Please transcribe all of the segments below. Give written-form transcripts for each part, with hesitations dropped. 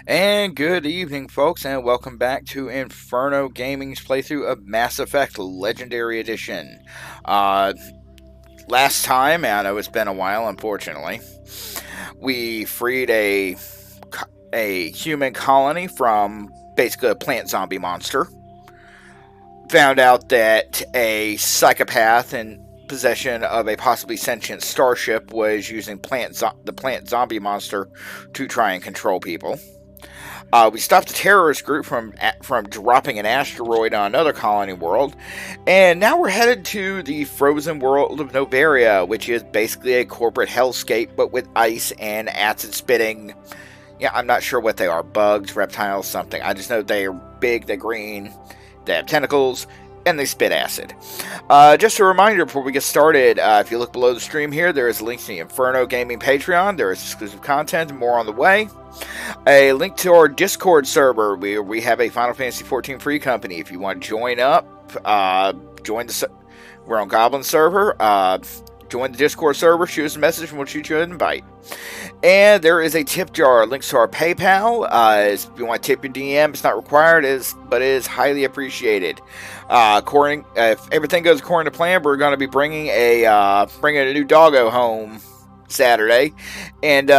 And good evening, folks, and welcome back to Inferno Gaming's playthrough of Mass Effect Legendary Edition. Uh, Last time, I know it's been a while, unfortunately, we freed a human colony from basically a plant zombie monster. Found out that a psychopath in possession of a possibly sentient starship was using the plant zombie monster to try and control people. We stopped a terrorist group from dropping an asteroid on another colony world, and now we're headed to the frozen world of Novaria, which is basically a corporate hellscape, but with ice and acid spitting. Yeah, I'm not sure what they are, bugs, reptiles, something. I just know they are big, they're green, they have tentacles, and they spit acid. Just a reminder before we get started, if you look below the stream here, there is a link to the Inferno Gaming Patreon. There is exclusive content and more on the way. A link to our Discord server. We have a Final Fantasy XIV free company. If you want to join up, we're on Goblin server. Join the Discord server, shoot us a message, and we'll shoot you an invite. And there is a tip jar. Links to our PayPal. If you want to tip your DM, it's not required, but it is highly appreciated. If everything goes according to plan, we're going to be bringing a new doggo home Saturday, and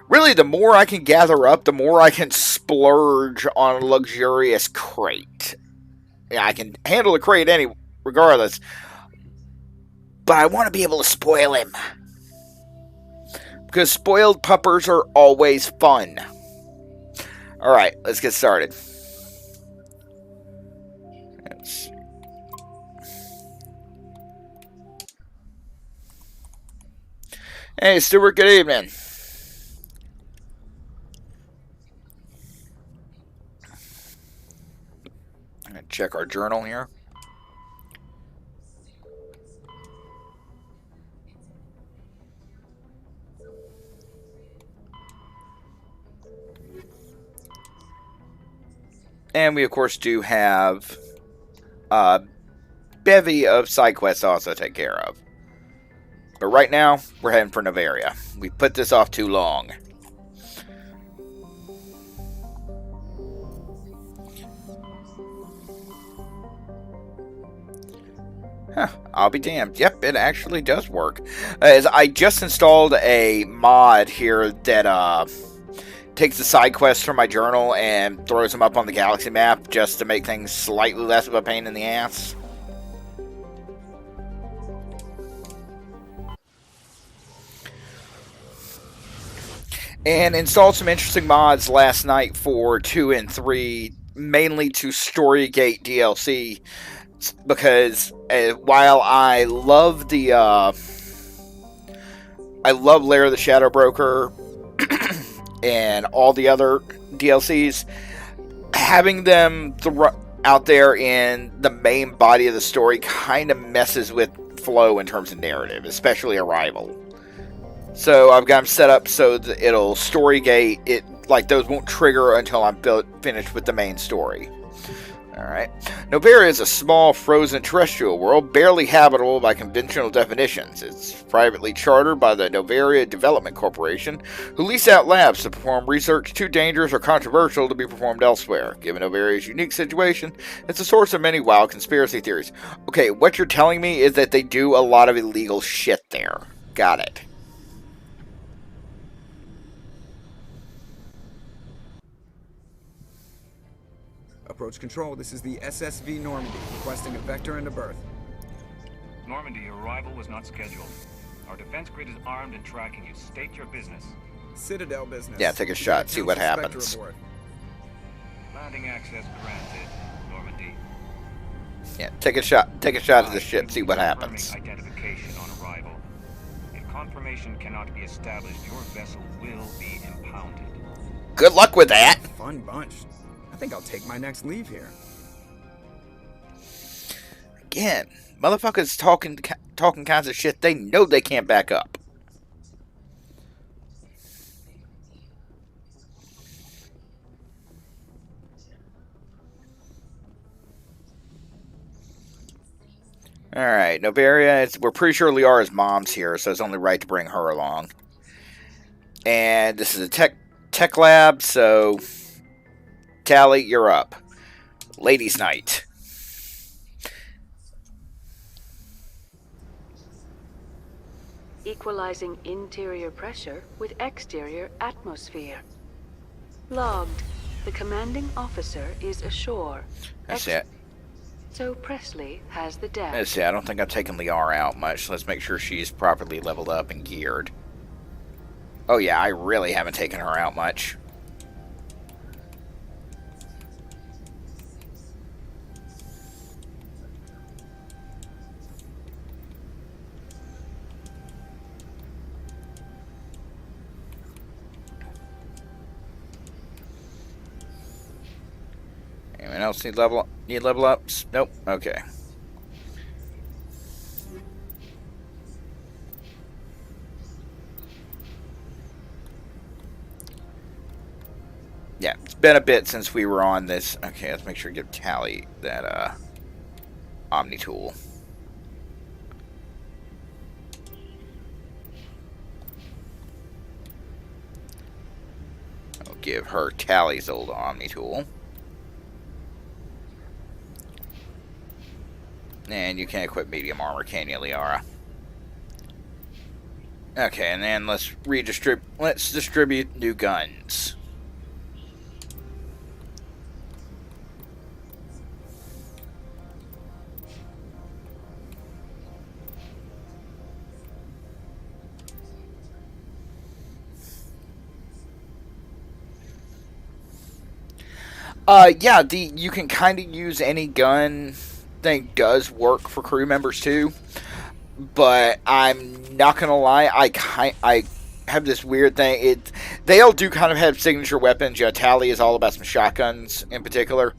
really, the more I can gather up, the more I can splurge on a luxurious crate. Yeah, I can handle the crate regardless. But I want to be able to spoil him. Because spoiled puppers are always fun. Alright, let's get started. Let's see. Hey, Stuart, good evening. I'm going to check our journal here. And we, of course, do have a bevy of side quests to also take care of. But right now, we're heading for Novaria. We put this off too long. Huh, I'll be damned. Yep, it actually does work. As I just installed a mod here that takes the side quests from my journal and throws them up on the galaxy map just to make things slightly less of a pain in the ass. And installed some interesting mods last night for 2 and 3, mainly to Storygate DLC, because while I love Lair of the Shadow Broker and all the other DLCs, having them out there in the main body of the story kind of messes with flow in terms of narrative, especially Arrival. So I've got them set up so that it'll Storygate it, like those won't trigger until I'm finished with the main story. Alright. Novaria is a small, frozen terrestrial world, barely habitable by conventional definitions. It's privately chartered by the Novaria Development Corporation, who lease out labs to perform research too dangerous or controversial to be performed elsewhere. Given Novaria's unique situation, it's a source of many wild conspiracy theories. Okay, what you're telling me is that they do a lot of illegal shit there. Got it. Approach control, this is the SSV Normandy, requesting a vector and a berth. Normandy, your arrival was not scheduled. Our defense grid is armed and tracking you. State your business. Citadel business. Yeah, take a shot, see what happens. Landing access granted, Normandy. Yeah, take a shot of the ship, see what happens. Identification on arrival. If confirmation cannot be established, your vessel will be impounded. Good luck with that. Fun bunch. I think I'll take my next leave here. Again, motherfuckers talking kinds of shit they know they can't back up. Alright, Novaria, we're pretty sure Liara's mom's here, so it's only right to bring her along. And this is a tech tech lab, so Tally, you're up. Ladies' night. Equalizing interior pressure with exterior atmosphere. Logged. The commanding officer is ashore. That's it. So Presley has the deck. Let's see, I don't think I've taken Liara out much. Let's make sure she's properly leveled up and geared. Oh yeah, I really haven't taken her out much. Anyone else need level ups? Nope. Okay. Yeah, it's been a bit since we were on this. Okay, let's make sure to give Tally that Omni tool. I'll give her Tally's old Omni tool. And you can't equip medium armor, can you, Liara? Okay, and then let's distribute new guns. Yeah, you can kind of use any gun. Thing does work for crew members too, but I'm not gonna lie, I have this weird thing. They all do kind of have signature weapons. You know, Tally is all about some shotguns in particular.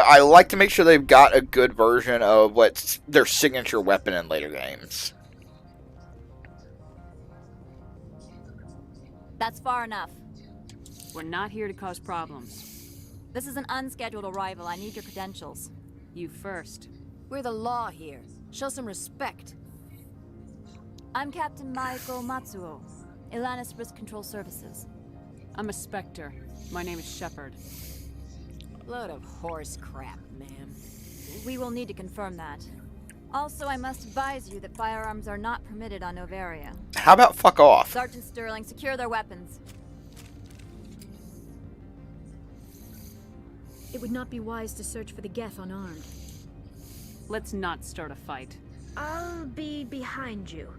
I like to make sure they've got a good version of what's their signature weapon in later games. That's far enough. We're not here to cause problems. This is an unscheduled arrival. I need your credentials. You first. We're the law here. Show some respect. I'm Captain Maiko Matsuo, Ilanis Risk Control Services. I'm a Spectre. My name is Shepard. Load of horse crap, ma'am. We will need to confirm that. Also, I must advise you that firearms are not permitted on Novaria. How about fuck off? Sergeant Sterling, secure their weapons. It would not be wise to search for the Geth unarmed. Let's not start a fight. I'll be behind you.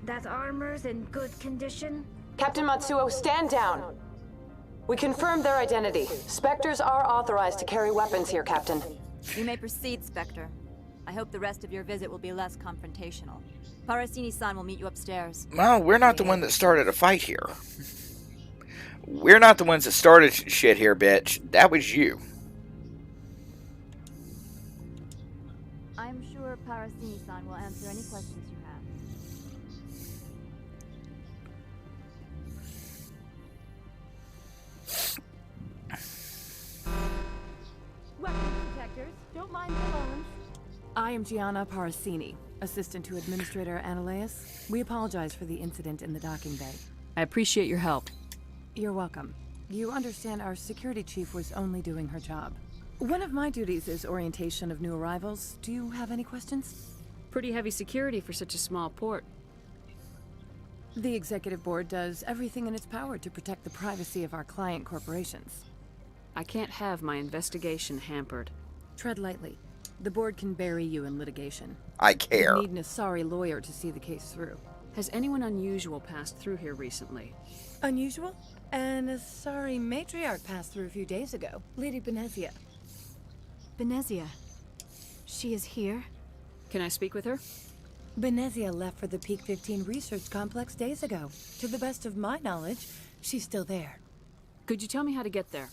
That armor's in good condition? Captain Matsuo, stand down! We confirmed their identity. Spectres are authorized to carry weapons here, Captain. You may proceed, Spectre. I hope the rest of your visit will be less confrontational. Parasini-san will meet you upstairs. Well, we're not the one that started a fight here. We're not the ones that started shit here, bitch. That was you. I'm sure Parasini-san will answer any questions you have. Weapon detectors. Don't mind the alarms. I am Gianna Parasini, assistant to Administrator Analeas. We apologize for the incident in the docking bay. I appreciate your help. You're welcome. You understand our security chief was only doing her job. One of my duties is orientation of new arrivals. Do you have any questions? Pretty heavy security for such a small port. The executive board does everything in its power to protect the privacy of our client corporations. I can't have my investigation hampered. Tread lightly. The board can bury you in litigation. I care. You need an sorry lawyer to see the case through. Has anyone unusual passed through here recently? Unusual? And a sorry matriarch passed through a few days ago. Lady Benezia. Benezia. She is here? Can I speak with her? Benezia left for the Peak 15 research complex days ago. To the best of my knowledge, she's still there. Could you tell me how to get there?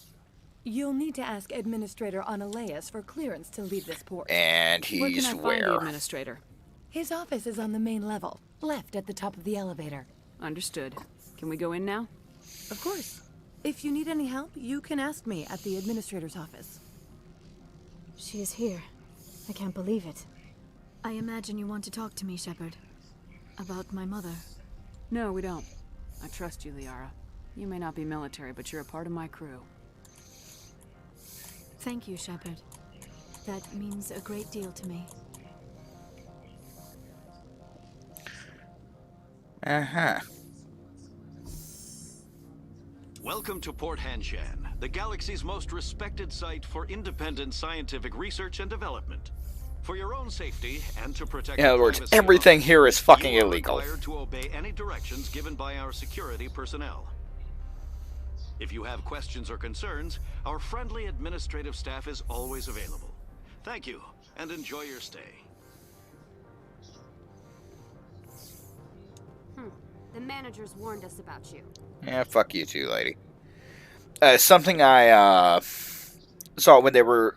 You'll need to ask Administrator Analeas for clearance to leave this port. And Where he's can I find the where? administrator? His office is on the main level, left at the top of the elevator. Understood. Can we go in now? Of course. If you need any help, you can ask me at the administrator's office. She is here. I can't believe it. I imagine you want to talk to me, Shepard. About my mother. No, we don't. I trust you, Liara. You may not be military, but you're a part of my crew. Thank you, Shepard. That means a great deal to me. Uh-huh. Welcome to Port Hanshan, the galaxy's most respected site for independent scientific research and development. For your own safety and to protect In other words, the privacy of everything others, here is fucking you are illegal. required to obey any directions given by our security personnel. If you have questions or concerns, our friendly administrative staff is always available. Thank you, and enjoy your stay. The managers warned us about you. Yeah, fuck you too, lady. Something I saw when they were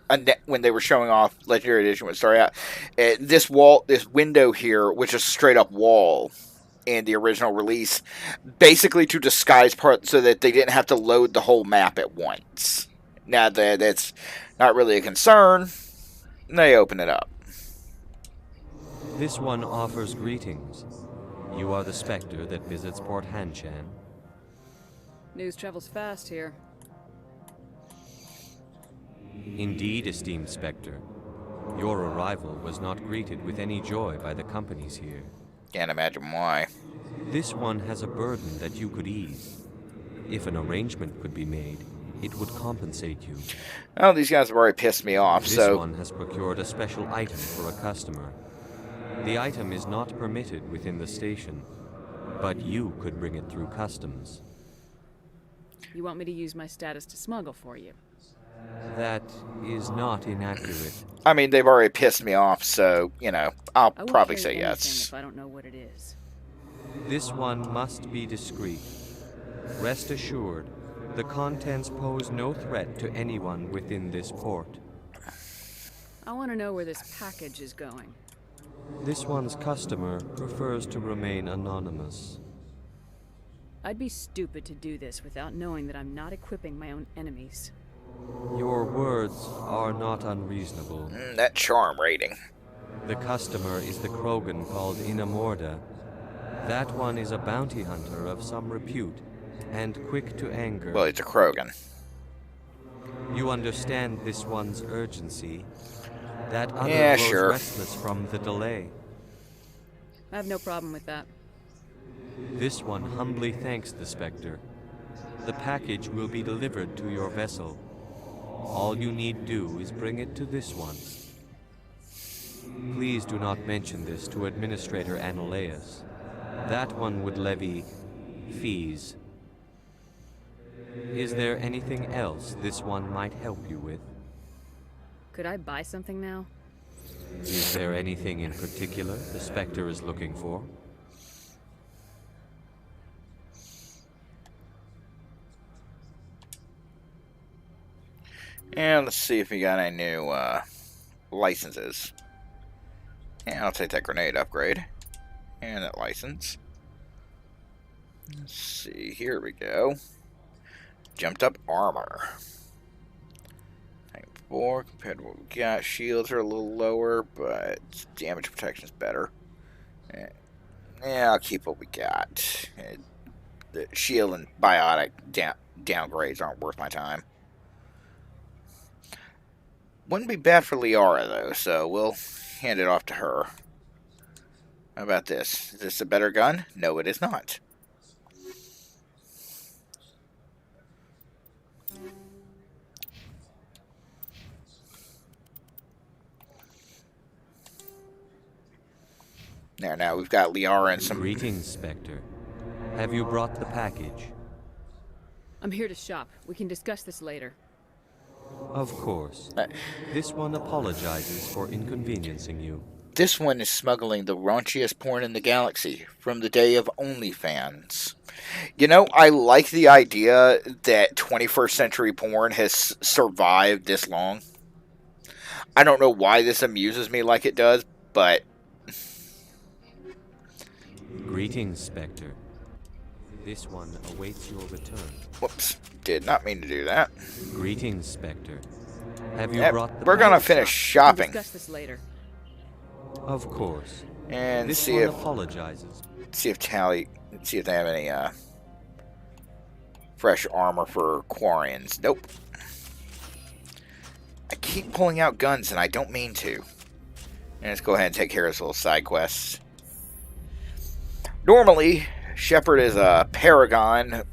showing off Legendary Edition when it started out. This window here, which is a straight up wall in the original release, basically to disguise part so that they didn't have to load the whole map at once. Now that that's not really a concern, they open it up. This one offers greetings. You are the Spectre that visits Port Hanshan. News travels fast here. Indeed, esteemed Spectre. Your arrival was not greeted with any joy by the companies here. Can't imagine why. This one has a burden that you could ease. If an arrangement could be made, it would compensate you. Oh, these guys have already pissed me off, This one has procured a special item for a customer. The item is not permitted within the station, but you could bring it through customs. You want me to use my status to smuggle for you? That is not inaccurate. I mean, they've already pissed me off, so, you know, I'll I won't probably carry say anything yes. if I don't know what it is. This one must be discreet. Rest assured, the contents pose no threat to anyone within this port. I want to know where this package is going. This one's customer prefers to remain anonymous. I'd be stupid to do this without knowing that I'm not equipping my own enemies. Your words are not unreasonable. That charm rating. The customer is the Krogan called Inamorda. That one is a bounty hunter of some repute, and quick to anger. Well, it's a Krogan. You understand this one's urgency. That other Yeah, grows sure. restless from the delay. I have no problem with that. This one humbly thanks the Spectre. The package will be delivered to your vessel. All you need do is bring it to this one. Please do not mention this to Administrator Analeus. That one would levy fees. Is there anything else this one might help you with? Could I buy something now? Is there anything in particular the Spectre is looking for? And let's see if we got any new licenses. Yeah, I'll take that grenade upgrade. And that license. Let's see, here we go. Jumped up armor. 4 compared to what we got. Shields are a little lower, but damage protection is better. Yeah, I'll keep what we got. The shield and biotic downgrades aren't worth my time. Wouldn't be bad for Liara, though, so we'll hand it off to her. How about this? Is this a better gun? No, it is not. There, now we've got Liara and some... Greetings, Spectre. Have you brought the package? I'm here to shop. We can discuss this later. Of course. This one apologizes for inconveniencing you. This one is smuggling the raunchiest porn in the galaxy from the day of OnlyFans. You know, I like the idea that 21st century porn has survived this long. I don't know why this amuses me like it does, but... Greetings, Spectre. This one awaits your return. Whoops. Did not mean to do that. Greetings, Spectre. Have you Yep, brought the we're gonna package? finish shopping. We'll discuss this later. Of course. And this see one if... apologizes. See if they have any, Fresh armor for Quarians. Nope. I keep pulling out guns and I don't mean to. And let's go ahead and take care of this little side quests. Normally, Shepard is a paragon,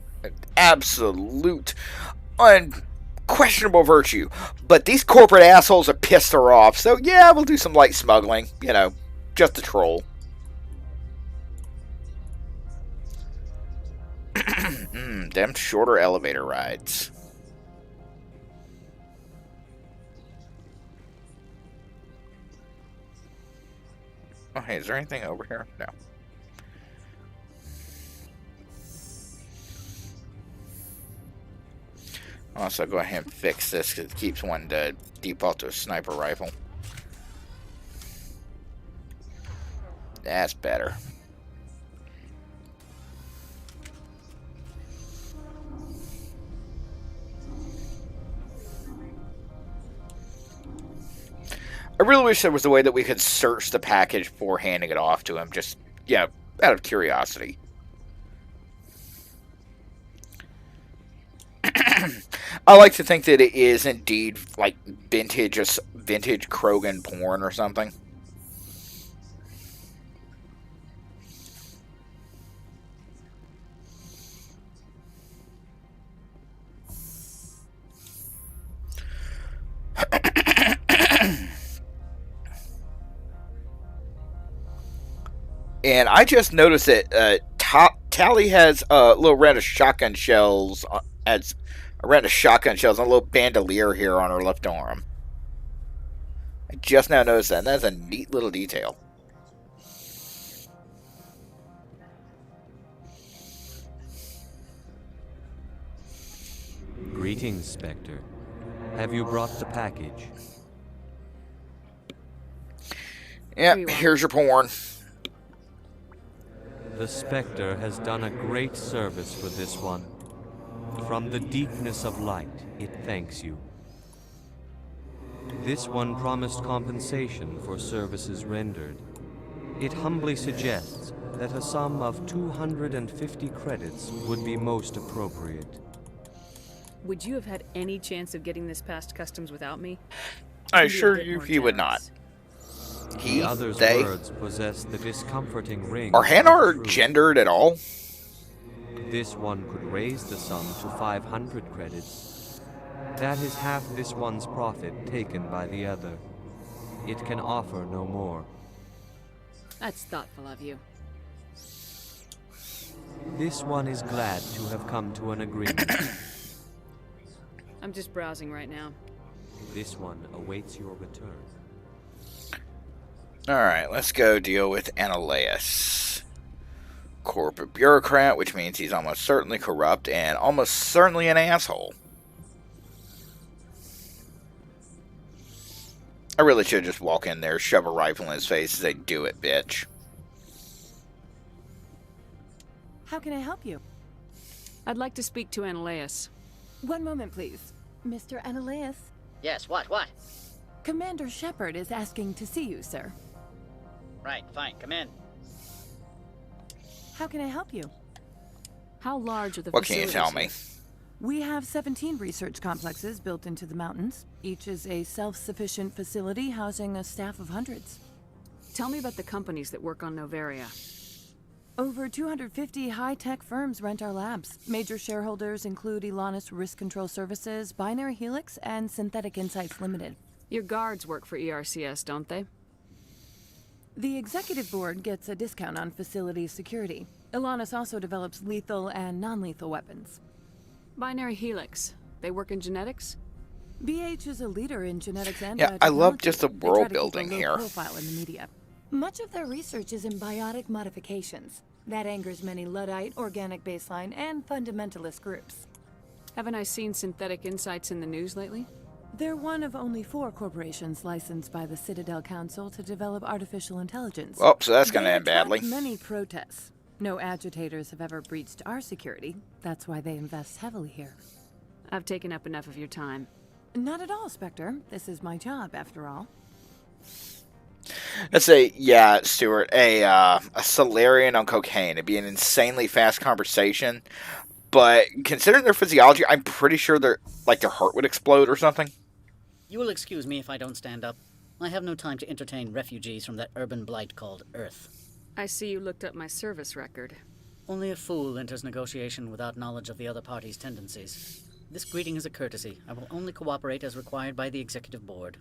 absolute, unquestionable virtue. But these corporate assholes have pissed her off. So yeah, we'll do some light smuggling. You know, just a troll. Them shorter elevator rides. Oh, hey, is there anything over here? No. Also, go ahead and fix this because it keeps wanting to default to a sniper rifle. That's better. I really wish there was a way that we could search the package before handing it off to him. Just, yeah, out of curiosity. I like to think that it is indeed like vintage Krogan porn or something. And I just noticed that Tally has a little round of shotgun shells on a little bandolier here on her left arm. I just now noticed that, and that's a neat little detail. Greetings, Spectre. Have you brought the package? Yep, here's your porn. The Spectre has done a great service for this one. From the deepness of light, it thanks you. This one promised compensation for services rendered. It humbly suggests that a sum of 250 credits would be most appropriate. Would you have had any chance of getting this past customs without me? I assure you he would not. The other's words possess the discomforting ring. Are Hanar gendered at all? This one could raise the sum to 500 credits. That is half this one's profit taken by the other. It can offer no more. That's thoughtful of you. This one is glad to have come to an agreement. I'm just browsing right now. This one awaits your return. Alright, let's go deal with Annihilus. Corporate bureaucrat, which means he's almost certainly corrupt and almost certainly an asshole. I really should just walk in there, shove a rifle in his face and say, "Do it, bitch." How can I help you? I'd like to speak to Annihilus. One moment, please. Mr. Annihilus? Yes, what? Commander Shepard is asking to see you, sir. Right, fine, come in. How can I help you? How large are the What can you tell me? We have 17 research complexes built into the mountains. Each is a self-sufficient facility housing a staff of hundreds. Tell me about the companies that work on Noveria. Over 250 high-tech firms rent our labs. Major shareholders include Elanus Risk Control Services, Binary Helix, and Synthetic Insights Limited. Your guards work for ERCS, don't they? The executive board gets a discount on facility security. Elanus also develops lethal and non-lethal weapons. Binary Helix. They work in genetics? BH is a leader in genetics and yeah, I love just the world building here. Profile in the media. Much of their research is in biotic modifications. That angers many Luddite, organic baseline, and fundamentalist groups. Haven't I seen Synthetic Insights in the news lately? They're one of only 4 corporations licensed by the Citadel Council to develop artificial intelligence. Oh, so that's going to end badly. Many protests. No agitators have ever breached our security. That's why they invest heavily here. I've taken up enough of your time. Not at all, Spectre. This is my job, after all. Let's say, yeah, Stuart, a Solarian on cocaine. It'd be an insanely fast conversation, but considering their physiology, I'm pretty sure their heart would explode or something. You will excuse me if I don't stand up. I have no time to entertain refugees from that urban blight called Earth. I see you looked up my service record. Only a fool enters negotiation without knowledge of the other party's tendencies. This greeting is a courtesy. I will only cooperate as required by the Executive Board.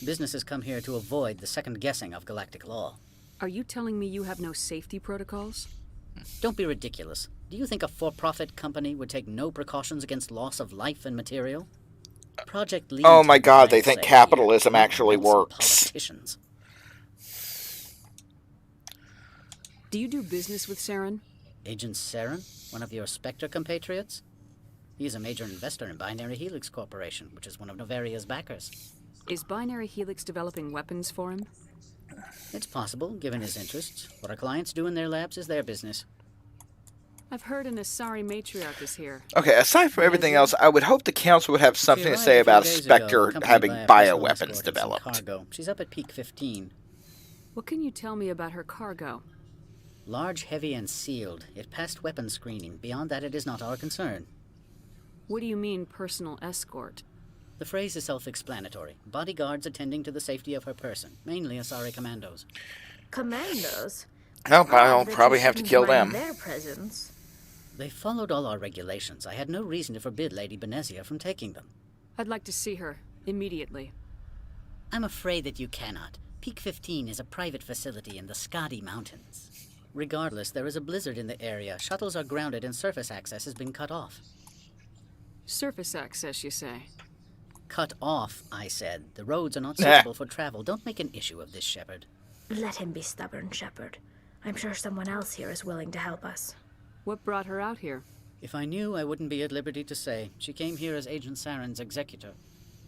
Businesses come here to avoid the second guessing of galactic law. Are you telling me you have no safety protocols? Don't be ridiculous. Do you think a for-profit company would take no precautions against loss of life and material? Project Lead. Oh my god, they think capitalism actually works. Politicians. Do you do business with Saren? Agent Saren? One of your Spectre compatriots? He is a major investor in Binary Helix Corporation, which is one of Novaria's backers. Is Binary Helix developing weapons for him? It's possible, given his interests. What our clients do in their labs is their business. I've heard an Asari matriarch is here. Okay, aside from everything else, I would hope the council would have something to say about a Spectre having bioweapons developed. Cargo. She's up at peak 15. What can you tell me about her cargo? Large, heavy, and sealed. It passed weapons screening. Beyond that, it is not our concern. What do you mean, personal escort? The phrase is self-explanatory. Bodyguards attending to the safety of her person, mainly Asari commandos. Commandos? Well, I'll probably have to kill them. Their presence. They followed all our regulations. I had no reason to forbid Lady Benezia from taking them. I'd like to see her, immediately. I'm afraid that you cannot. Peak 15 is a private facility in the Skadi Mountains. Regardless, there is a blizzard in the area. Shuttles are grounded and surface access has been cut off. Surface access, you say? Cut off, I said. The roads are not suitable for travel. Don't make an issue of this, Shepard. Let him be stubborn, Shepard. I'm sure someone else here is willing to help us. What brought her out here? If I knew, I wouldn't be at liberty to say. She came here as Agent Saren's executor.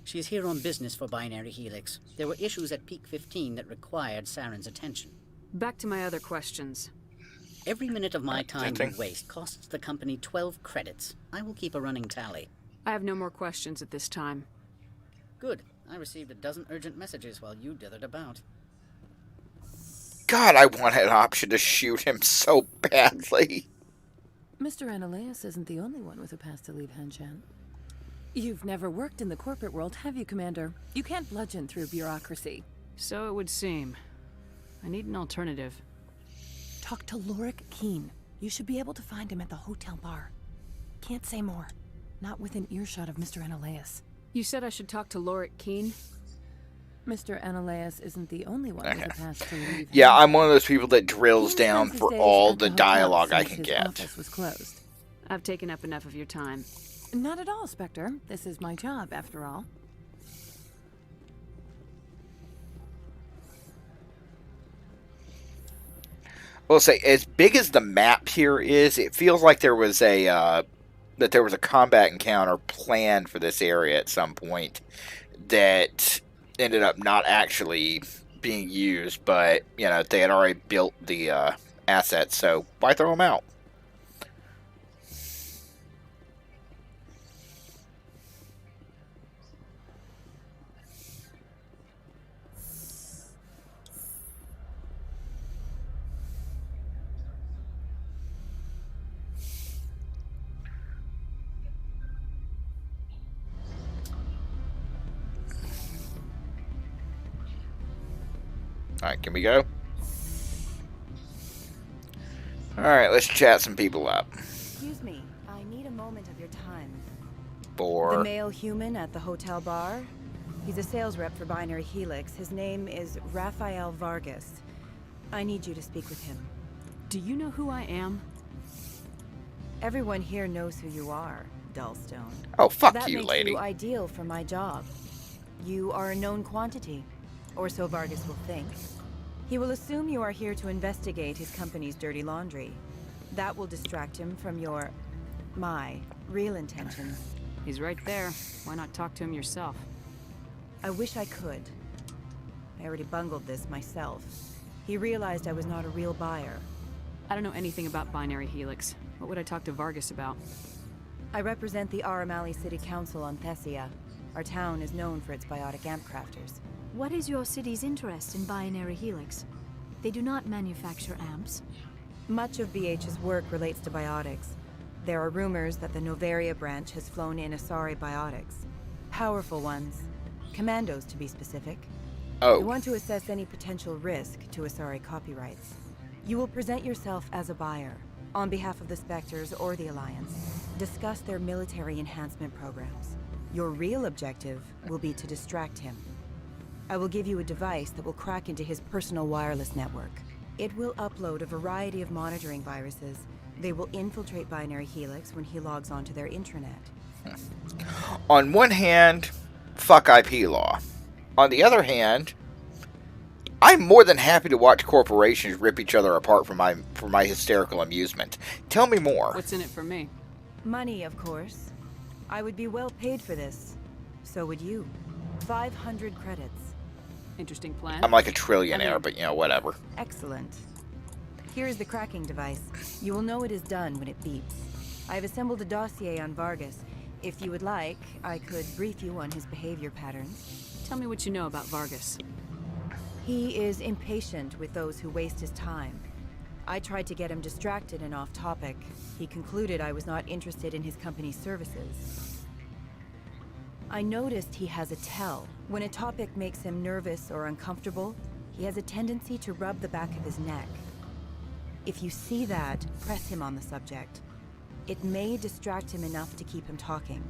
She is here on business for Binary Helix. There were issues at Peak 15 that required Saren's attention. Back to my other questions. Every minute of my time you waste costs the company 12 credits. I will keep a running tally. I have no more questions at this time. Good. I received a dozen urgent messages while you dithered about. God, I wanted an option to shoot him so badly. Mr. Ananias isn't the only one with a pass to leave Hanshan. You've never worked in the corporate world, have you, Commander? You can't bludgeon through bureaucracy. So it would seem. I need an alternative. Talk to Lorik Keen. You should be able to find him at the hotel bar. Can't say more. Not within earshot of Mr. Ananias. You said I should talk to Lorik Keen? Mr. Ananias isn't the only one with a pass to leave. Yeah, I'm one of those people that drills down for all the dialogue I can get. Office was closed. I've taken up enough of your time. Not at all, Spectre. This is my job, after all. We'll say, as big as the map here is, it feels like there was a combat encounter planned for this area at some point that ended up not actually being used, but, you know, they had already built the assets, so why throw them out? Alright, can we go? Alright, let's chat some people up. Excuse me, I need a moment of your time. The male human at the hotel bar? He's a sales rep for Binary Helix. His name is Rafael Vargas. I need you to speak with him. Do you know who I am? Everyone here knows who you are, Dullstone. Oh, fuck that you, makes lady. you ideal for my job. You are a known quantity. Or so Vargas will think. He will assume you are here to investigate his company's dirty laundry. That will distract him from my real intentions. He's right there. Why not talk to him yourself? I wish I could. I already bungled this myself. He realized I was not a real buyer. I don't know anything about Binary Helix. What would I talk to Vargas about? I represent the Aramali City Council on Thessia. Our town is known for its biotic amp crafters. What is your city's interest in Binary Helix? They do not manufacture amps. Much of BH's work relates to biotics. There are rumors that the Novaria branch has flown in Asari biotics. Powerful ones. Commandos, to be specific. Oh. You want to assess any potential risk to Asari copyrights. You will present yourself as a buyer, on behalf of the Spectres or the Alliance. Discuss their military enhancement programs. Your real objective will be to distract him. I will give you a device that will crack into his personal wireless network. It will upload a variety of monitoring viruses. They will infiltrate Binary Helix when he logs onto their intranet. On one hand, fuck IP law. On the other hand, I'm more than happy to watch corporations rip each other apart for my hysterical amusement. Tell me more. What's in it for me? Money, of course. I would be well paid for this. So would you. 500 credits. Interesting plan. I'm like a trillionaire, but you know, whatever. Excellent. Here is the cracking device. You will know it is done when it beeps. I have assembled a dossier on Vargas. If you would like, I could brief you on his behavior patterns. Tell me what you know about Vargas. He is impatient with those who waste his time. I tried to get him distracted and off topic. He concluded I was not interested in his company's services. I noticed he has a tell. When a topic makes him nervous or uncomfortable, he has a tendency to rub the back of his neck. If you see that, press him on the subject. It may distract him enough to keep him talking.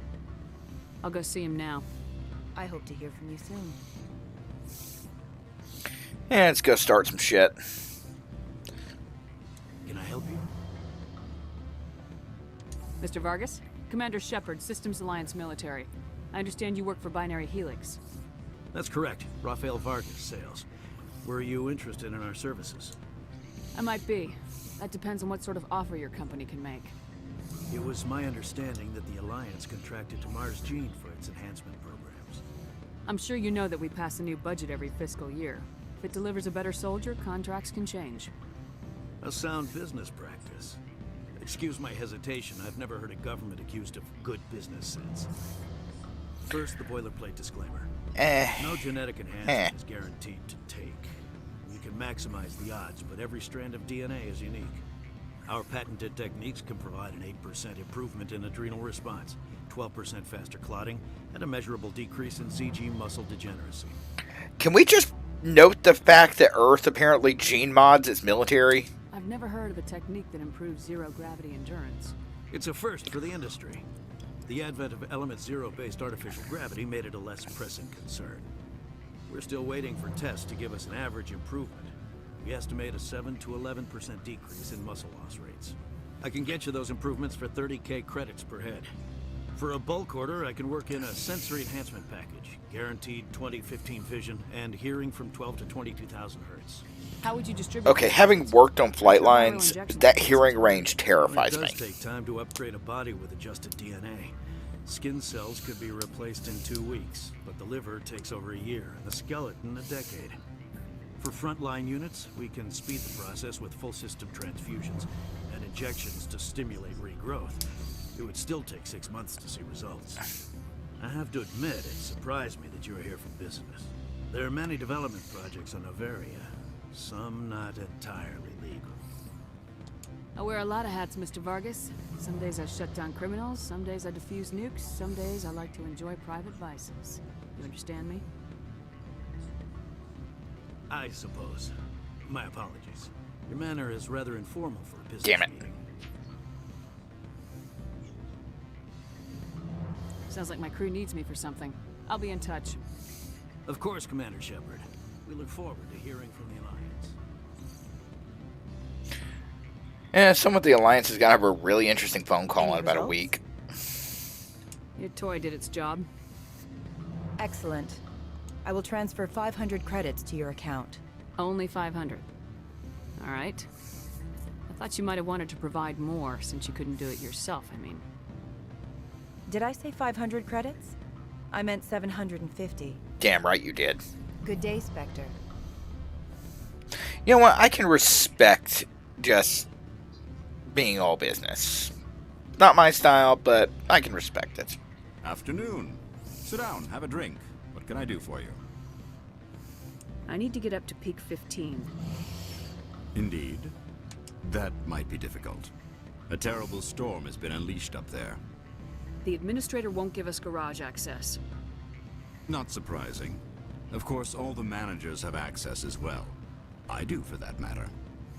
I'll go see him now. I hope to hear from you soon. Yeah, let's go start some shit. Can I help you? Mr. Vargas? Commander Shepard, Systems Alliance Military. I understand you work for Binary Helix. That's correct. Rafael Vargas, sales. Were you interested in our services? I might be. That depends on what sort of offer your company can make. It was my understanding that the Alliance contracted to Mars Gene for its enhancement programs. I'm sure you know that we pass a new budget every fiscal year. If it delivers a better soldier, contracts can change. A sound business practice. Excuse my hesitation, I've never heard a government accused of good business sense. First, the boilerplate disclaimer. No genetic enhancement is guaranteed to take. We can maximize the odds, but every strand of DNA is unique. Our patented techniques can provide an 8% improvement in adrenal response, 12% faster clotting, and a measurable decrease in CG muscle degeneracy. Can we just note the fact that Earth apparently gene mods its military? I've never heard of a technique that improves zero-gravity endurance. It's a first for the industry. The advent of Element Zero-based artificial gravity made it a less pressing concern. We're still waiting for tests to give us an average improvement. We estimate a 7 to 11% decrease in muscle loss rates. I can get you those improvements for 30k credits per head. For a bulk order, I can work in a sensory enhancement package, guaranteed 20/15 vision, and hearing from 12 to 22,000 hertz. How would you distribute? Okay, having worked on flight lines, that hearing range terrifies me. It does take time to upgrade a body with adjusted DNA. Skin cells could be replaced in 2 weeks, but the liver takes over a year, and the skeleton a decade. For frontline units, we can speed the process with full system transfusions and injections to stimulate regrowth. It would still take 6 months to see results. I have to admit, it surprised me that you are here for business. There are many development projects on Novaria, some not entirely legal. I wear a lot of hats, Mr. Vargas. Some days I shut down criminals, some days I defuse nukes, some days I like to enjoy private vices. You understand me? I suppose. My apologies. Your manner is rather informal for a business Damn it. meeting. Sounds like my crew needs me for something. I'll be in touch. Of course, Commander Shepard. We look forward to hearing from the Alliance. Someone at the Alliance is going to have a really interesting phone call in about a week. Your toy did its job. Excellent. I will transfer 500 credits to your account. Only 500. All right. I thought you might have wanted to provide more since you couldn't do it yourself, I mean. Did I say 500 credits? I meant 750. Damn right you did. Good day, Spectre. You know what? I can respect just being all business. Not my style, but I can respect it. Afternoon. Sit down, have a drink. What can I do for you? I need to get up to peak 15. Indeed. That might be difficult. A terrible storm has been unleashed up there. The administrator won't give us garage access. Not surprising. Of course, all the managers have access as well. I do, for that matter.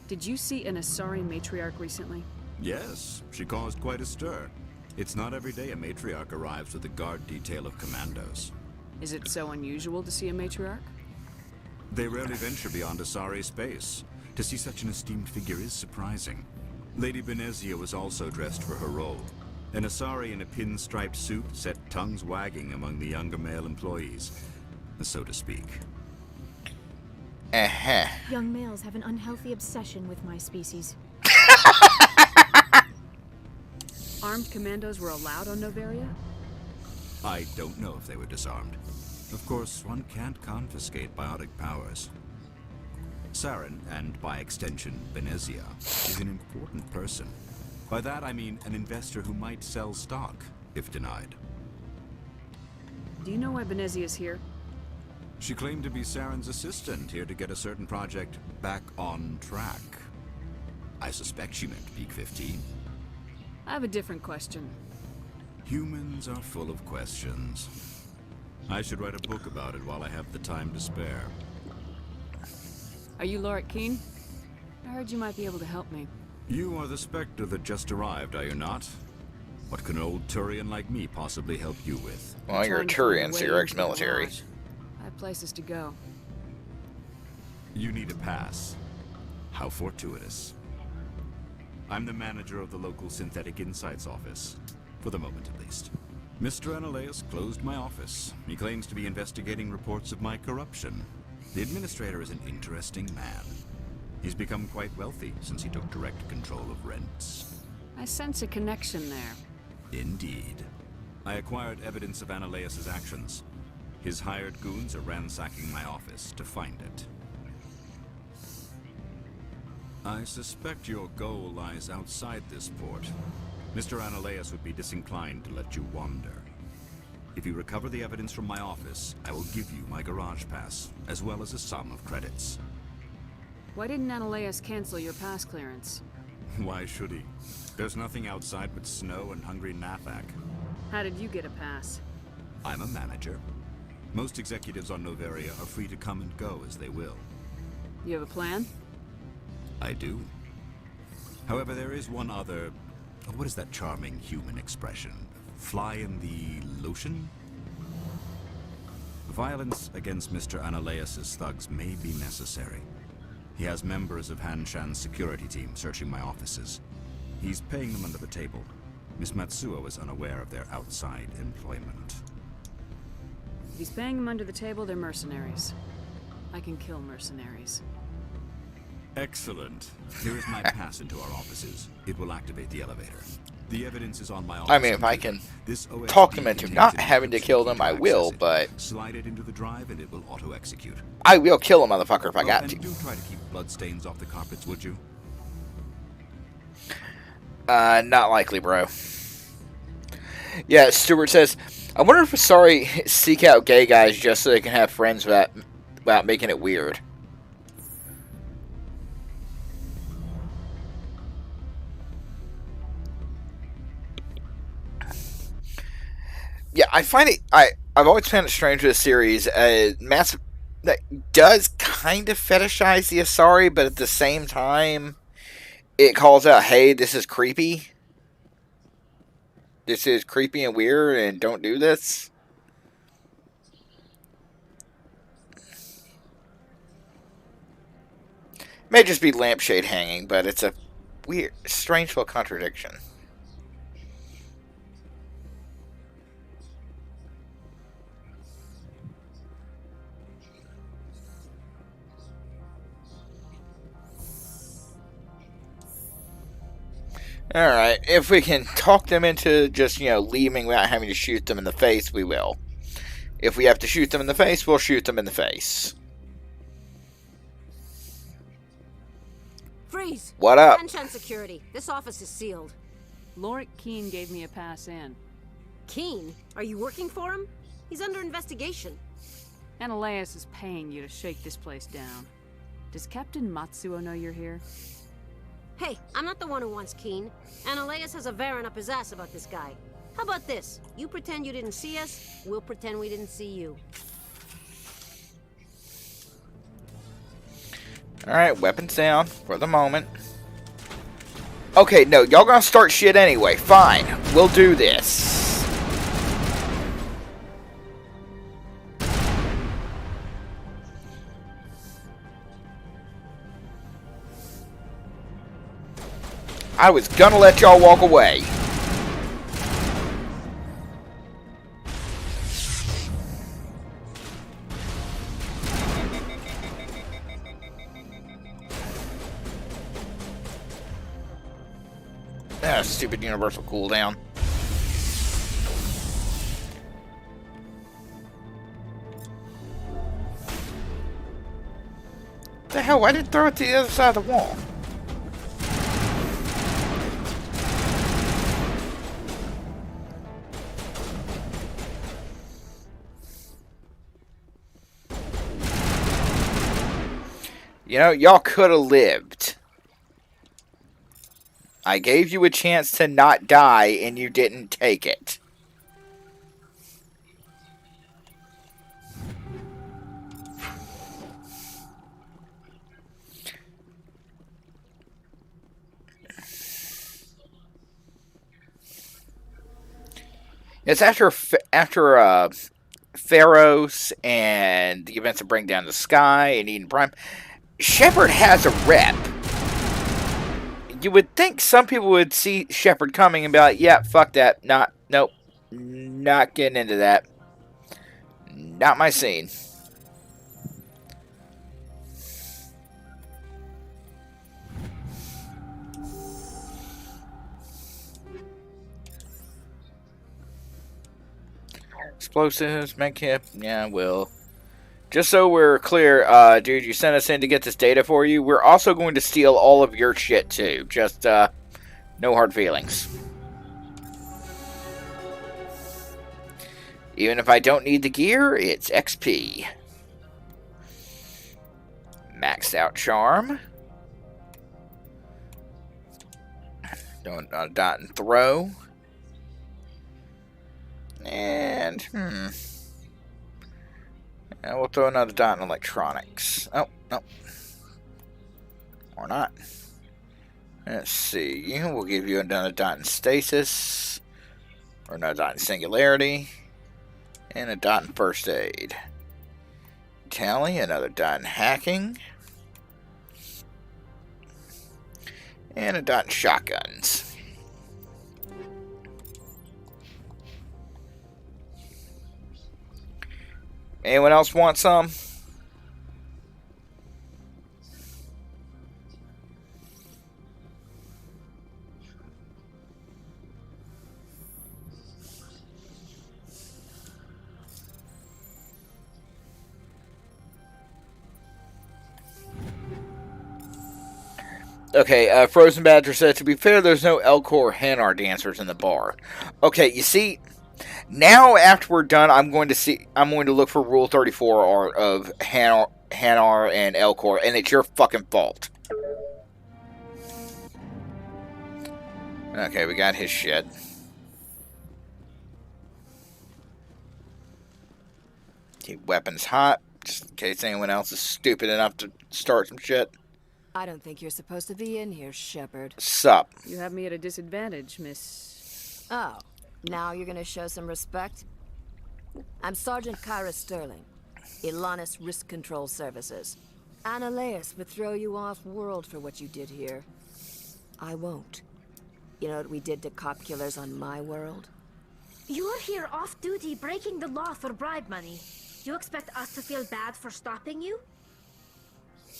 Did you see an Asari matriarch recently? Yes, she caused quite a stir. It's not every day a matriarch arrives with a guard detail of commandos. Is it so unusual to see a matriarch? They rarely venture beyond Asari space. To see such an esteemed figure is surprising. Lady Benezia was also dressed for her role. An Asari in a pinstriped suit set tongues wagging among the younger male employees, so to speak. Young males have an unhealthy obsession with my species. Armed commandos were allowed on Noveria? I don't know if they were disarmed. Of course, one can't confiscate biotic powers. Saren, and by extension, Benezia, is an important person. By that I mean an investor who might sell stock, if denied. Do you know why Benezia is here? She claimed to be Saren's assistant, here to get a certain project back on track. I suspect she meant Peak 15. I have a different question. Humans are full of questions. I should write a book about it while I have the time to spare. Are you Lorik Keen? I heard you might be able to help me. You are the Spectre that just arrived, are you not? What can an old Turian like me possibly help you with? Well, you're a Turian, so you're ex-military. I have places to go. You need a pass. How fortuitous. I'm the manager of the local Synthetic Insights office. For the moment, at least. Mr. Analeus closed my office. He claims to be investigating reports of my corruption. The administrator is an interesting man. He's become quite wealthy since he took direct control of rents. I sense a connection there. Indeed. I acquired evidence of Analeus's actions. His hired goons are ransacking my office to find it. I suspect your goal lies outside this port. Mr. Analeus would be disinclined to let you wander. If you recover the evidence from my office, I will give you my garage pass, as well as a sum of credits. Why didn't Analeus cancel your pass clearance? Why should he? There's nothing outside but snow and hungry Nathak. How did you get a pass? I'm a manager. Most executives on Noveria are free to come and go as they will. You have a plan? I do. However, there is one other... what is that charming human expression? Fly in the lotion? Violence against Mr. Analeus's thugs may be necessary. He has members of Hanshan's security team searching my offices. He's paying them under the table. Miss Matsuo is unaware of their outside employment. If he's paying them under the table, they're mercenaries. I can kill mercenaries. Excellent. Here is my pass into our offices. It will activate the elevator. The evidence is on my office. I mean, if I can talk them into not having to kill them, I will, but... Slide it into the drive and it will auto-execute. I will kill a motherfucker if I got to. And do try to keep bloodstains off the carpets, would you? Not likely, bro. Yeah, Stuart says, I wonder if Asari seek out gay guys just so they can have friends without making it weird. Yeah, I find it... I've always found it strange with this series. Mass that does kind of fetishize the Asari, but at the same time, it calls out, hey, this is creepy. This is creepy and weird, and don't do this. May just be lampshade hanging, but it's a weird, strange little contradiction. Alright, if we can talk them into just, leaving without having to shoot them in the face, we will. If we have to shoot them in the face, we'll shoot them in the face. Freeze! What up? Attention security. This office is sealed. Lorik Keen gave me a pass in. Keen? Are you working for him? He's under investigation. Analeus is paying you to shake this place down. Does Captain Matsuo know you're here? Hey, I'm not the one who wants Keen. Ananias has a Varen up his ass about this guy. How about this? You pretend you didn't see us, we'll pretend we didn't see you. Alright, weapons down for the moment. Okay, no, y'all gonna start shit anyway. Fine, we'll do this. I was gonna let y'all walk away. Ah, stupid universal cooldown. The hell, why didn't throw it to the other side of the wall? You know, y'all could have lived. I gave you a chance to not die, and you didn't take it. It's after Pharaohs and the events that bring down the sky and Eden Prime. Shepard has a rep. You would think some people would see Shepard coming and be like, yeah, fuck that. Nope. Not getting into that. Not my scene. Explosives, medkit, yeah, will. Just so we're clear, dude, you sent us in to get this data for you. We're also going to steal all of your shit, too. Just, no hard feelings. Even if I don't need the gear, it's XP. Maxed out charm. Doing a dot and throw. And, and we'll throw another dot in electronics. Oh, no. Or not. Let's see. We'll give you another dot in stasis. Or another dot in singularity. And a dot in first aid. Tally, another dot in hacking. And a dot in shotguns. Anyone else want some? Okay, Frozen Badger said, to be fair, there's no Elcor Hanar dancers in the bar. Okay, you see, now after we're done, I'm going to look for Rule 34 of Hanar and Elcor, and it's your fucking fault. Okay, we got his shit. Keep weapons hot, just in case anyone else is stupid enough to start some shit. I don't think you're supposed to be in here, Shepard. Sup? You have me at a disadvantage, miss... Oh, now you're gonna show some respect? I'm Sergeant Kyra Sterling, Ilanis Risk Control Services. Ananias would throw you off-world for what you did here. I won't. You know what we did to cop killers on my world? You're here off-duty breaking the law for bribe money. You expect us to feel bad for stopping you?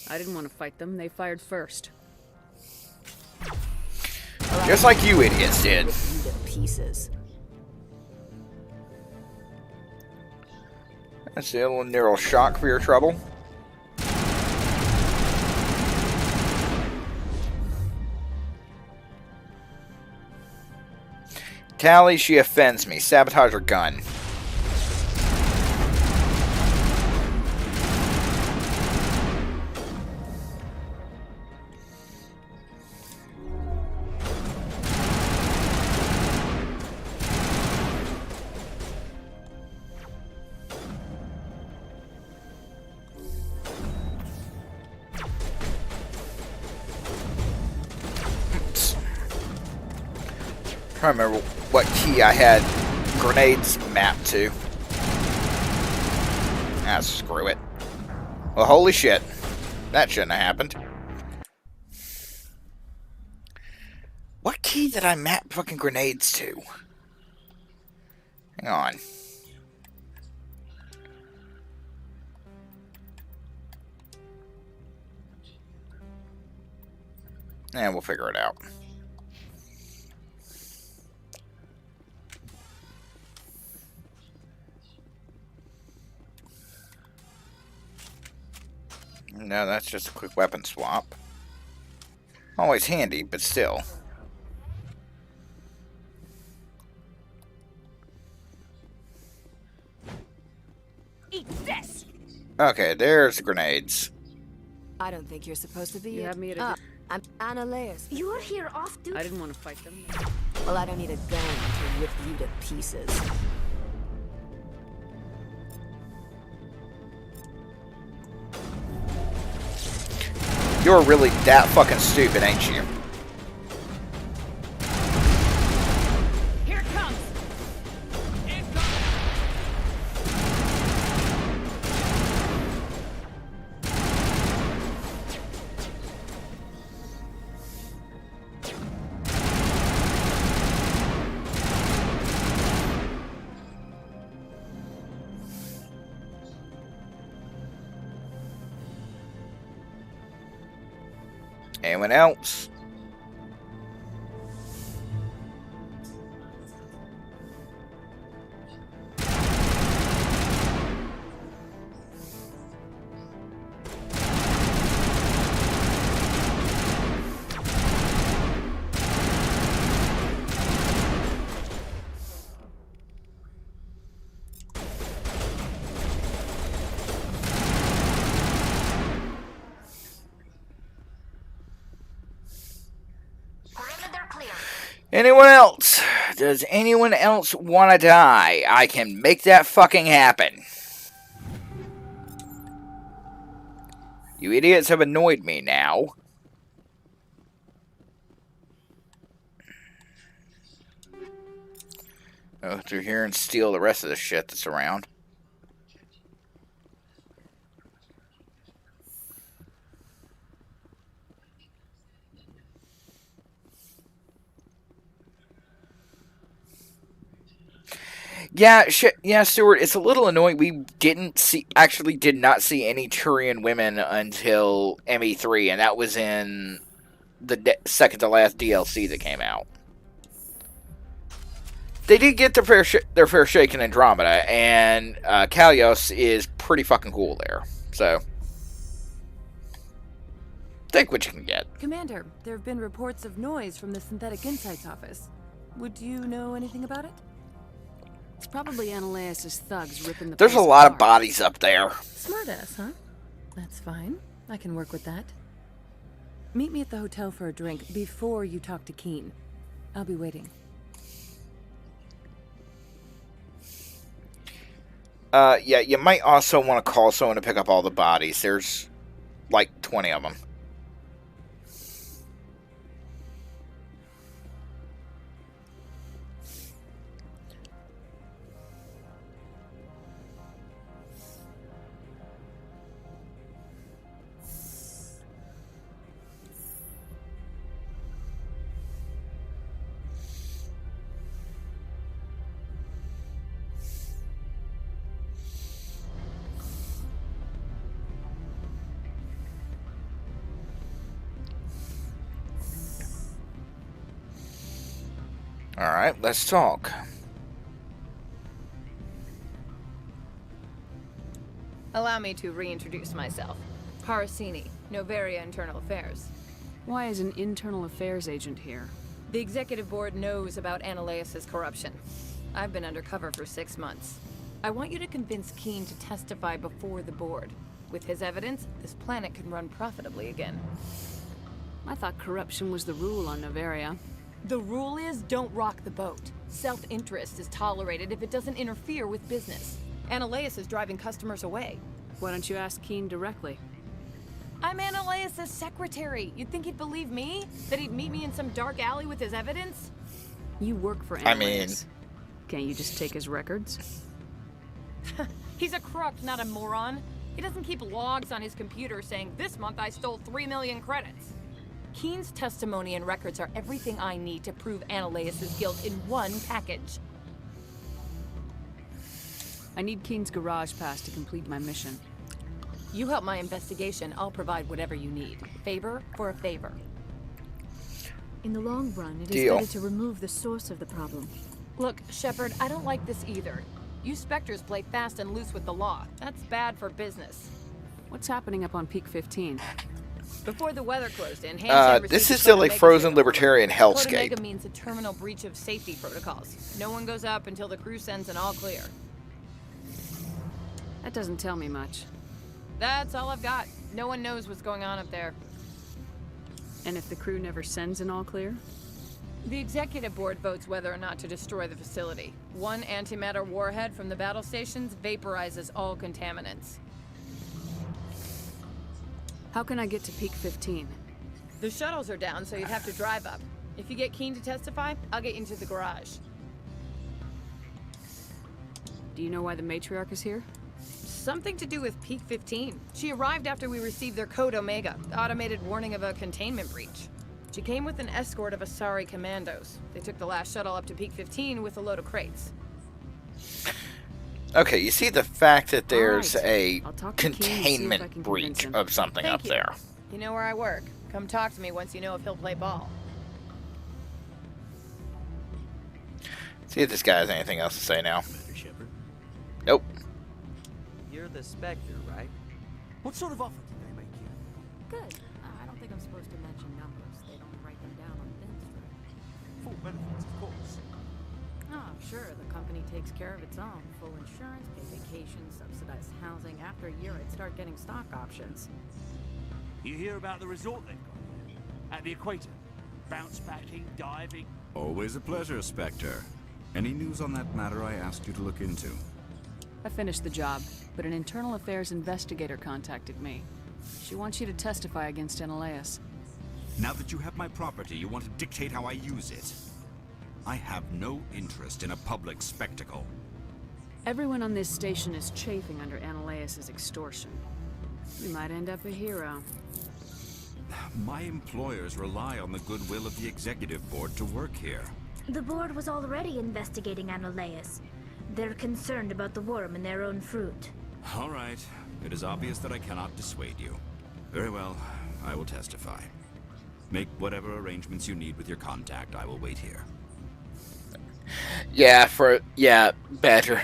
I didn't want to fight them. They fired first. Just like you idiots did. You to pieces. That's a little neural shock for your trouble. Tally, she offends me. Sabotage her gun. Trying to remember what key I had grenades mapped to. Ah, screw it. Well, holy shit. That shouldn't have happened. What key did I map fucking grenades to? Hang on. And we'll figure it out. No, that's just a quick weapon swap. Always handy, but still. Eat this! Okay, there's the grenades. I don't think you're supposed to be You here. have me at a I'm Annaleus. You're here off duty? I didn't want to fight them. Well, I don't need a gun to rip you to pieces. You're really that fucking stupid, ain't you? Here it comes! Anyone else? Anyone else? Does anyone else want to die? I can make that fucking happen. You idiots have annoyed me now. Go through here and steal the rest of the shit that's around. Yeah, shit. Yeah, Stuart, it's a little annoying. We actually did not see any Turian women until ME3, and that was in the second to last DLC that came out. They did get their fair shake in Andromeda, and Kalios is pretty fucking cool there. So, take what you can get. Commander, there have been reports of noise from the Synthetic Insights office. Would you know anything about it? It's probably Annaleus' thugs ripping the There's a place lot apart. of bodies up there. Smartass, huh? That's fine. I can work with that. Meet me at the hotel for a drink before you talk to Keen. I'll be waiting. Yeah, you might also want to call someone to pick up all the bodies. There's like 20 of them. Alright, let's talk. Allow me to reintroduce myself. Parasini, Novaria Internal Affairs. Why is an internal affairs agent here? The executive board knows about Annaleus' corruption. I've been undercover for 6 months. I want you to convince Keen to testify before the board. With his evidence, this planet can run profitably again. I thought corruption was the rule on Novaria. The rule is don't rock the boat. Self-interest is tolerated if it doesn't interfere with business. Annaleus is driving customers away. Why don't you ask Keen directly? I'm Annaleus' secretary. You'd think he'd believe me? That he'd meet me in some dark alley with his evidence? You work for I mean... Ananias. Can't you just take his records? He's a crook, not a moron. He doesn't keep logs on his computer saying, this month I stole 3 million credits. Keen's testimony and records are everything I need to prove Ananias' guilt in one package. I need Keen's garage pass to complete my mission. You help my investigation, I'll provide whatever you need. Favor for a favor. In the long run, it is Deal. better to remove the source of the problem. Look, Shepard, I don't like this either. You Spectres play fast and loose with the law. That's bad for business. What's happening up on Peak 15? Before the weather closed in, this is still a frozen libertarian hellscape. Omega means a terminal breach of safety protocols. No one goes up until the crew sends an all clear. That doesn't tell me much. That's all I've got. No one knows what's going on up there. And if the crew never sends an all clear? The executive board votes whether or not to destroy the facility. One antimatter warhead from the battle stations vaporizes all contaminants. How can I get to Peak 15? The shuttles are down, so you'd have to drive up. If you get Keen to testify, I'll get you into the garage. Do you know why the matriarch is here? Something to do with Peak 15. She arrived after we received their code Omega, the automated warning of a containment breach. She came with an escort of Asari commandos. They took the last shuttle up to Peak 15 with a load of crates. Okay, you see the fact that there's a containment breach of something up there. You know where I work. Come talk to me once you know if he'll play ball. See if this guy has anything else to say now. Nope. You're the Spectre, right? What sort of offer did they make you? Good. I don't think I'm supposed to mention numbers. They don't write them down on things. Full benefits, of course. Oh, sure. The company takes care of its own. Full insurance, pay vacations, subsidized housing. After a year, I'd start getting stock options. You hear about the resort they've got here? At the equator. Bounce backing, diving. Always a pleasure, Spectre. Any news on that matter I asked you to look into? I finished the job, but an internal affairs investigator contacted me. She wants you to testify against Ananias. Now that you have my property, you want to dictate how I use it. I have no interest in a public spectacle. Everyone on this station is chafing under Ananias' extortion. You might end up a hero. My employers rely on the goodwill of the executive board to work here. The board was already investigating Ananias. They're concerned about the worm in their own fruit. All right. It is obvious that I cannot dissuade you. Very well. I will testify. Make whatever arrangements you need with your contact. I will wait here. Yeah, better.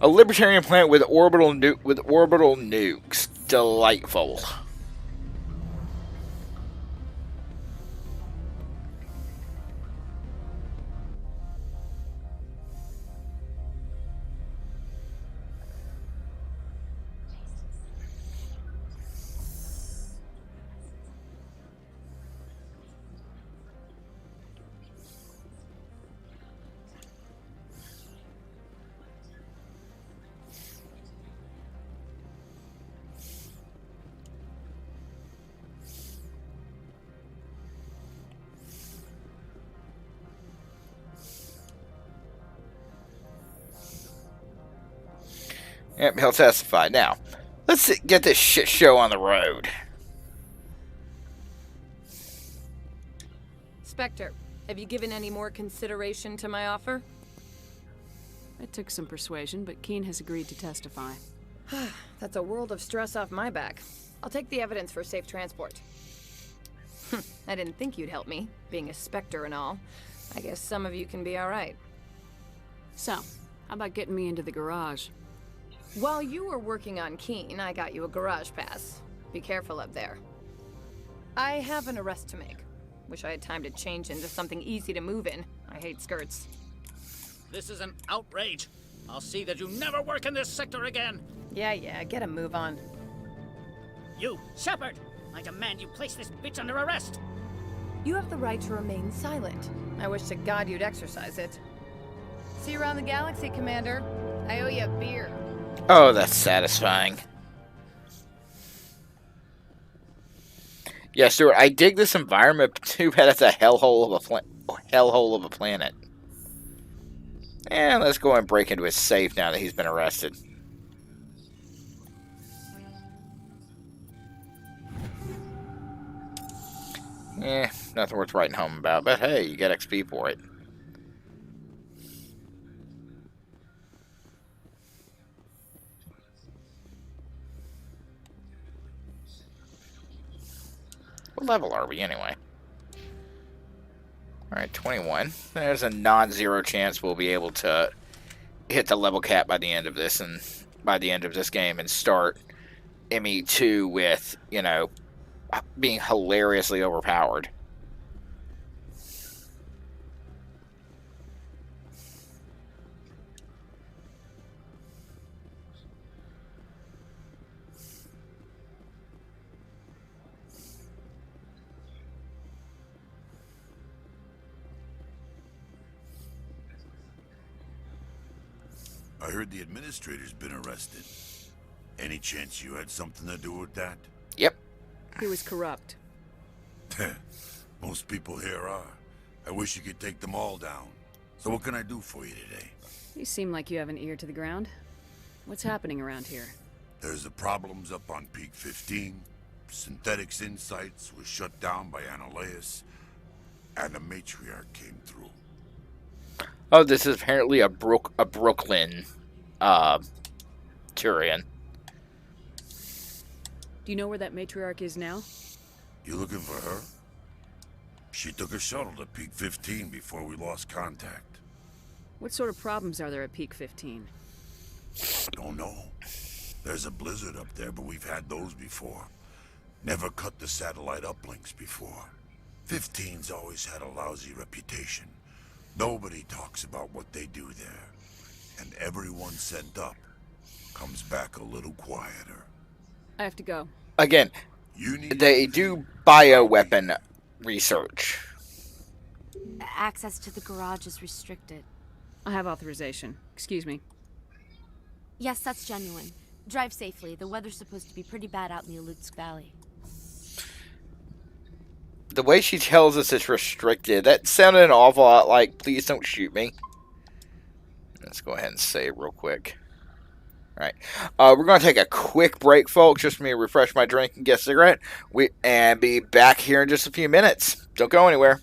A libertarian planet with orbital nukes. Delightful. Yep, he'll testify. Now, let's get this shit show on the road. Spectre, have you given any more consideration to my offer? It took some persuasion, but Keen has agreed to testify. That's a world of stress off my back. I'll take the evidence for safe transport. I didn't think you'd help me, being a Spectre and all. I guess some of you can be alright. So, how about getting me into the garage? While you were working on Keen, I got you a garage pass. Be careful up there. I have an arrest to make. Wish I had time to change into something easy to move in. I hate skirts. This is an outrage. I'll see that you never work in this sector again. Yeah, get a move on. You, Shepard! I demand you place this bitch under arrest! You have the right to remain silent. I wish to God you'd exercise it. See you around the galaxy, Commander. I owe you a beer. Oh, that's satisfying. Yeah, Stuart, I dig this environment, but too bad it's a hellhole of a planet. And let's go and break into his safe now that he's been arrested. Nothing worth writing home about, but hey, you get XP for it. What level are we anyway? Alright, 21. There's a non-zero chance we'll be able to hit the level cap by the end of this game and start ME2 with, you know, being hilariously overpowered. I heard the administrator's been arrested. Any chance you had something to do with that? Yep. He was corrupt. Most people here are. I wish you could take them all down. So what can I do for you today? You seem like you have an ear to the ground. What's happening around here? There's the problems up on Peak 15. Synthetics Insights was shut down by Analaeus. And the matriarch came through. Oh, this is apparently a Brooklyn Turian. Do you know where that matriarch is now? You looking for her? She took a shuttle to Peak 15 before we lost contact. What sort of problems are there at Peak 15? Don't know. There's a blizzard up there, but we've had those before. Never cut the satellite uplinks before. 15's always had a lousy reputation. Nobody talks about what they do there. And everyone sent up comes back a little quieter. I have to go. Again, they do bioweapon research. Access to the garage is restricted. I have authorization. Excuse me. Yes, that's genuine. Drive safely. The weather's supposed to be pretty bad out in the Alutsk Valley. The way she tells us it's restricted, that sounded an awful lot like, please don't shoot me. Let's go ahead and save real quick. Alright. We're going to take a quick break, folks, just for me to refresh my drink and get a cigarette. And be back here in just a few minutes. Don't go anywhere.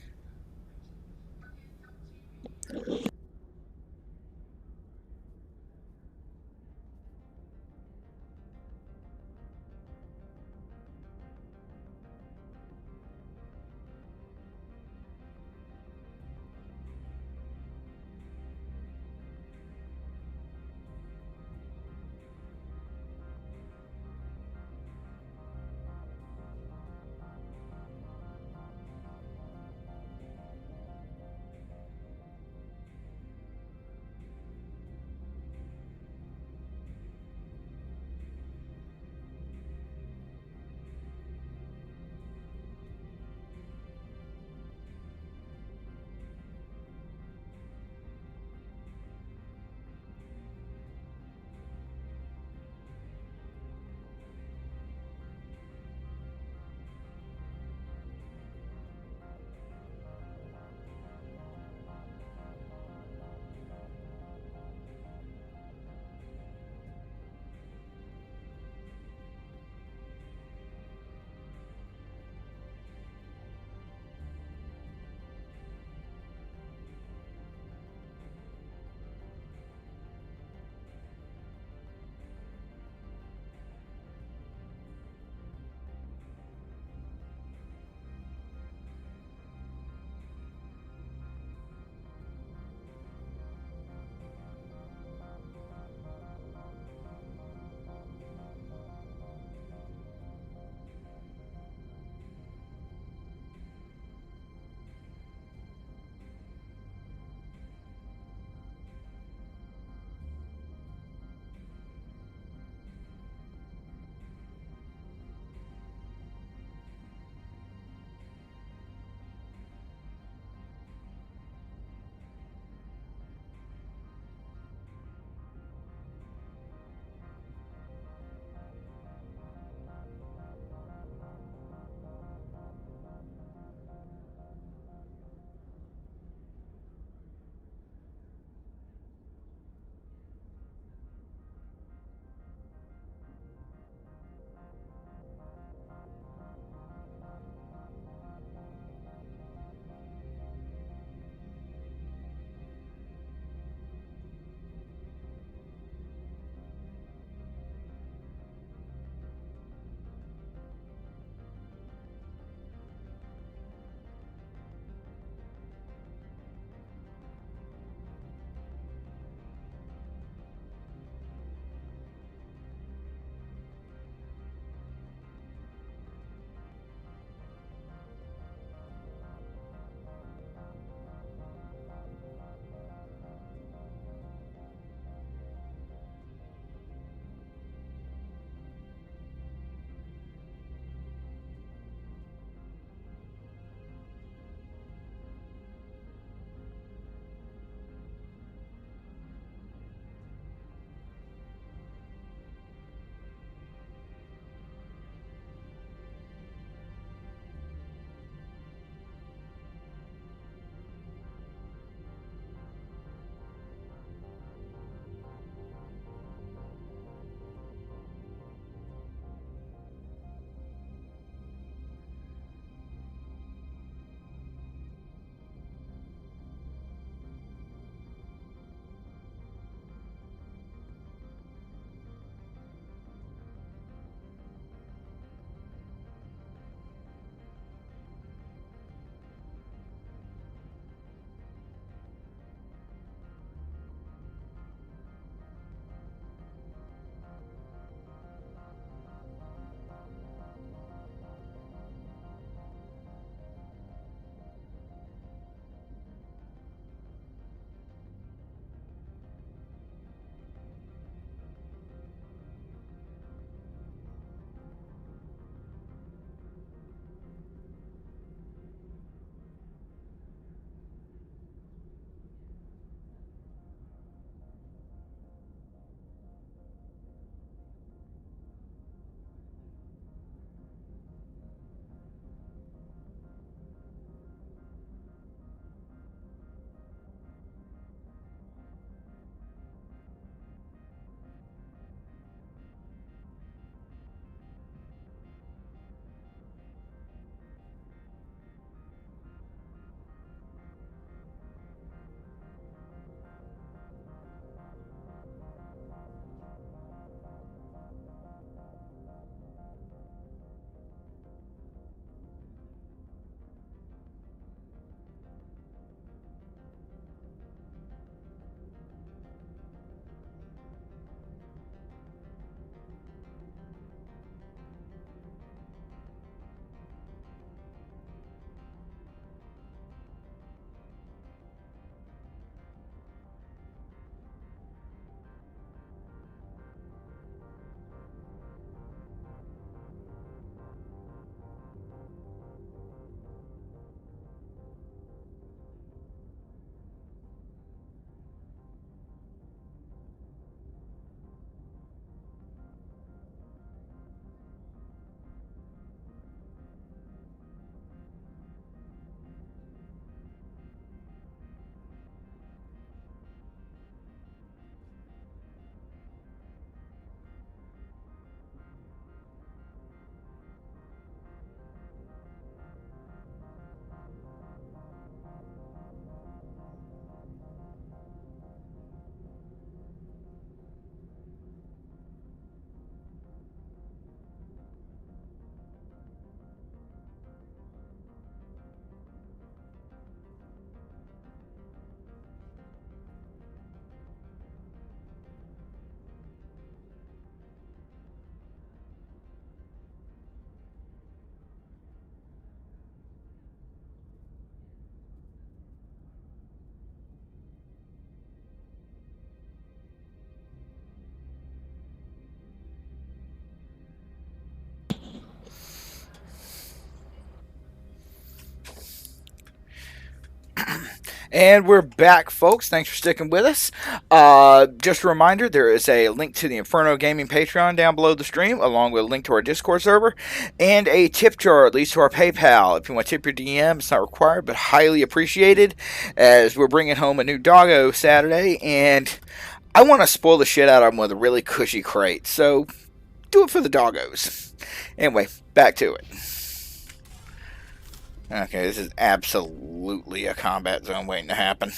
And we're back, folks. Thanks for sticking with us. Just a reminder, there is a link to the Inferno Gaming Patreon down below the stream, along with a link to our Discord server, and a tip jar that leads to our PayPal. If you want to tip your DM, it's not required, but highly appreciated, as we're bringing home a new doggo Saturday, and I want to spoil the shit out of them with a really cushy crate, so do it for the doggos. Anyway, back to it. Okay, this is absolutely a combat zone waiting to happen.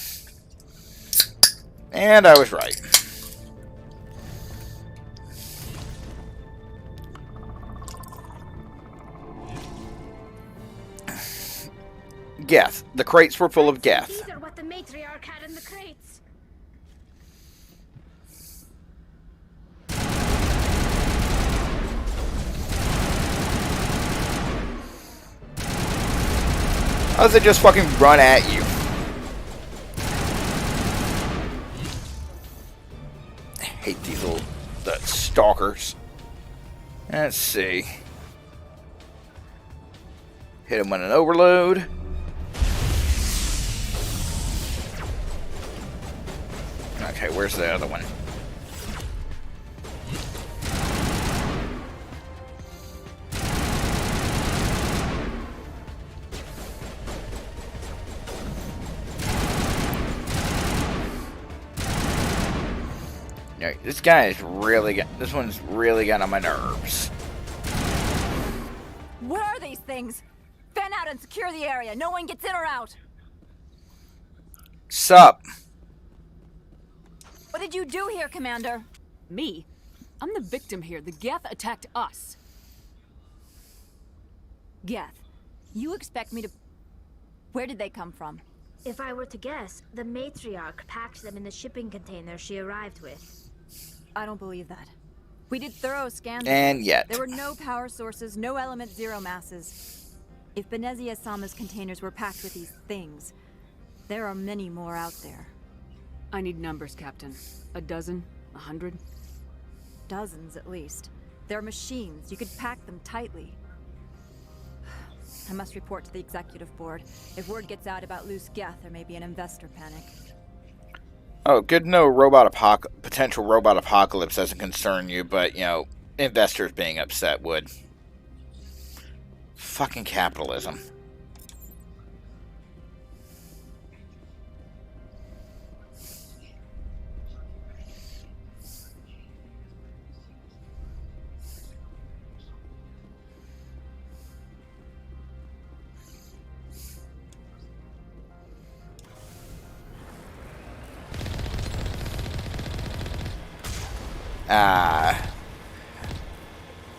And I was right. Geth. The crates were full of Geth. These are what the matriarch had in the crates. How does it just fucking run at you? I hate these little stalkers. Let's see. Hit him with an overload. Okay, where's the other one? No, this guy is really this one's really got on my nerves. Where are these things? Fan out and secure the area. No one gets in or out. Sup? What did you do here, Commander? Me? I'm the victim here. The Geth attacked us. Geth, you expect me to... Where did they come from? If I were to guess, the matriarch packed them in the shipping container she arrived with. I don't believe that. We did thorough scans. And yet. There were no power sources, no element zero masses. If Benezia Sama's containers were packed with these things, there are many more out there. I need numbers, Captain. A dozen? 100? Dozens, at least. They're machines. You could pack them tightly. I must report to the executive board. If word gets out about loose Geth, there may be an investor panic. Oh, good to know potential robot apocalypse doesn't concern you, but, you know, investors being upset would. Fucking capitalism.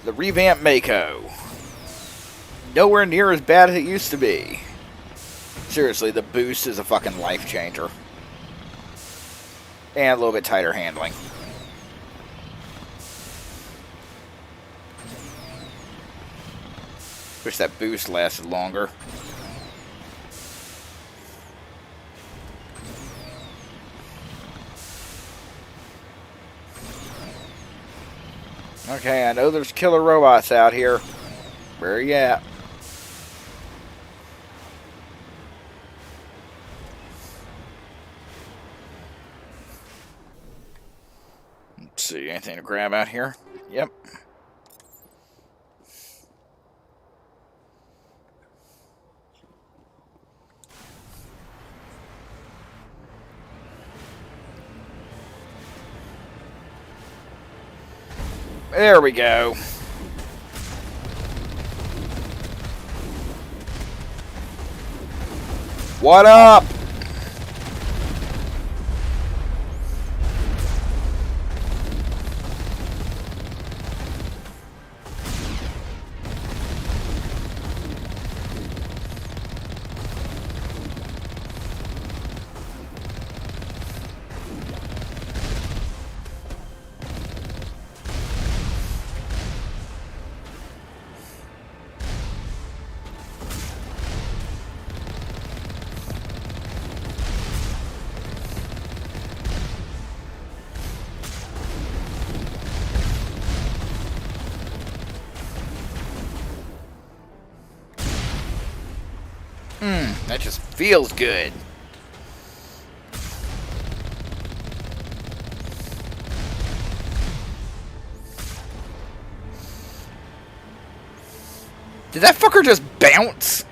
The revamped Mako. Nowhere near as bad as it used to be. Seriously, the boost is a fucking life changer. And a little bit tighter handling. Wish that boost lasted longer. Okay, I know there's killer robots out here. Where are you at? Let's see, anything to grab out here? Yep. There we go. What up? That just feels good. Did that fucker just bounce?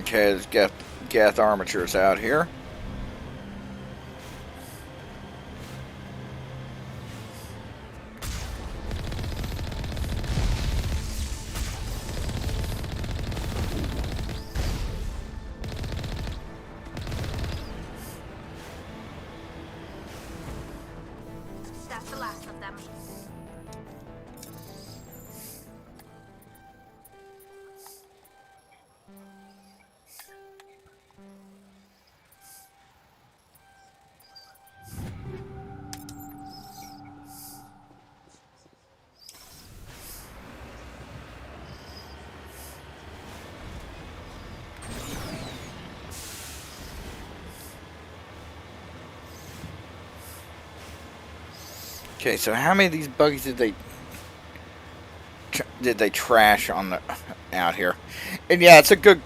Okay, let's get Geth armatures out here. That's the last of them. Okay, so how many of these buggies did they trash on the out here? And yeah, that's a good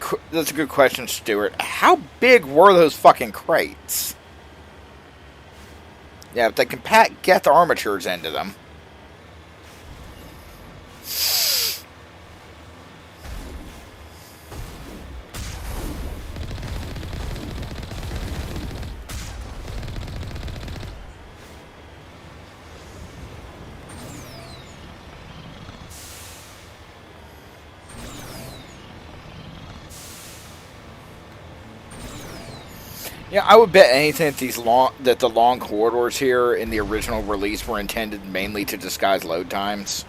question, Stuart. How big were those fucking crates? Yeah, if they can pack Geth armatures into them. Yeah, I would bet anything that the long corridors here in the original release were intended mainly to disguise load times.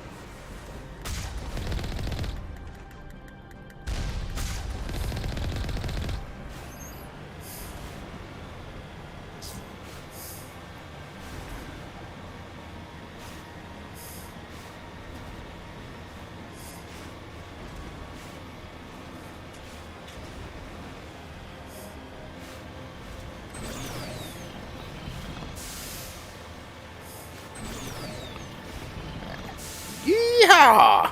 Yeehaw!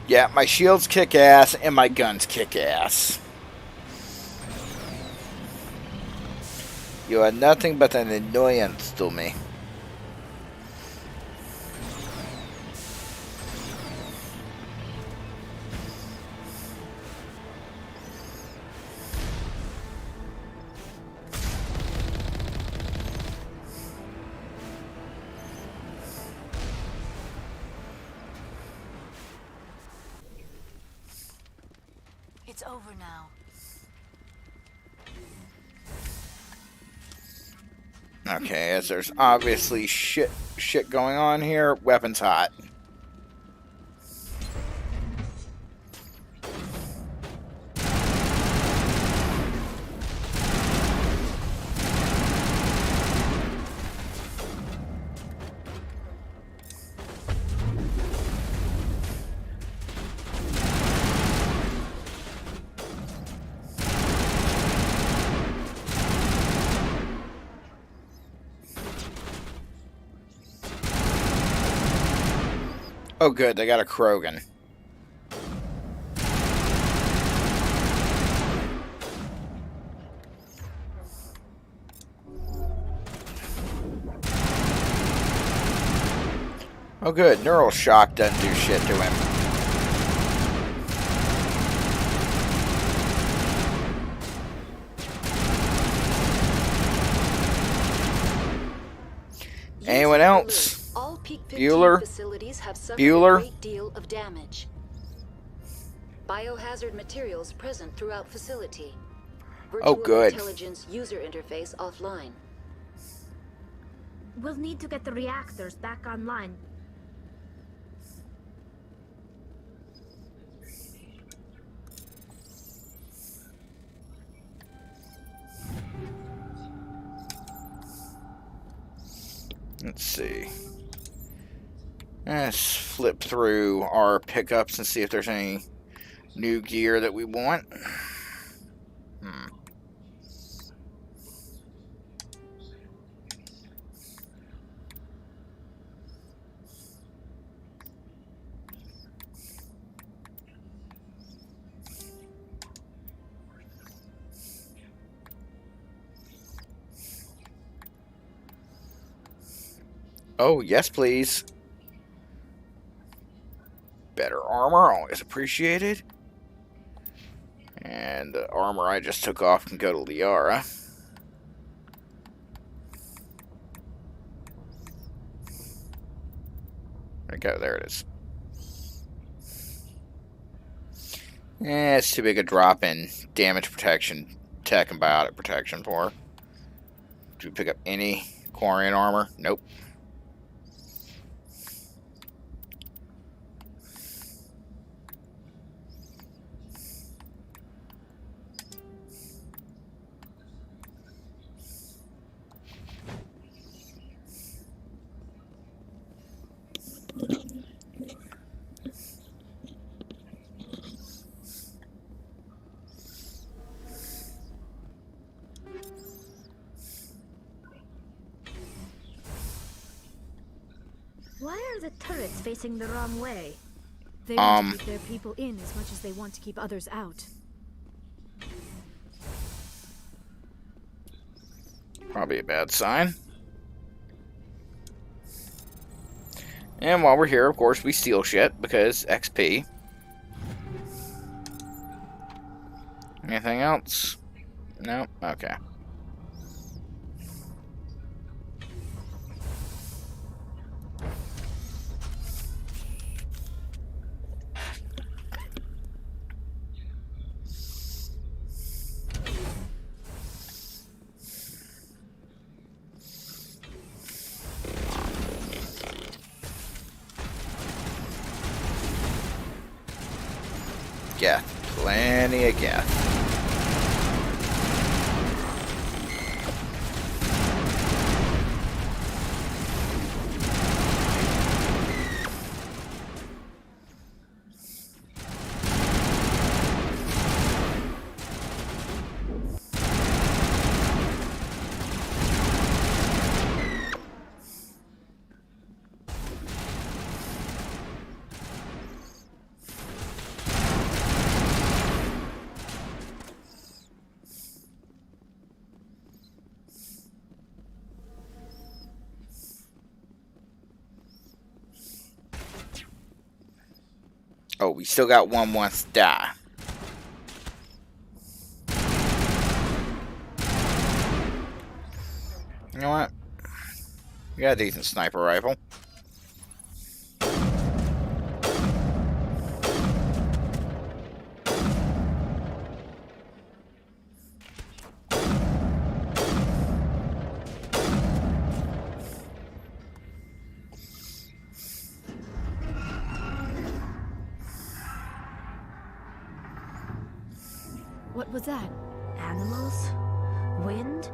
Yeah, my shields kick ass and my guns kick ass. You are nothing but an annoyance to me. It's over now. Okay, as there's obviously shit going on here, weapons hot. Oh good, they got a Krogan. Oh good, Neural Shock doesn't do shit to him. Anyone else? All Peak 15 Bueller? facilities have suffered Bueller? a great deal of damage. Biohazard materials present throughout facility. Oh, Virtual good. intelligence user interface offline. We'll need to get the reactors back online. Let's see. Let's flip through our pickups and see if there's any new gear that we want. Oh, yes, please. Better armor, always appreciated. And the armor I just took off can go to Liara. There we go, there it is. It's too big a drop in damage protection, tech, and biotic protection for her. Do we pick up any Quarian armor? Nope. Why are the turrets facing the wrong way? They want to keep their people in as much as they want to keep others out. Probably a bad sign. And while we're here, of course, we steal shit because XP. Anything else? No? Okay. Geth. Plenty of Geth. Oh, we still got one wants to die. You know what? We got a decent sniper rifle. What was that? Animals? Wind?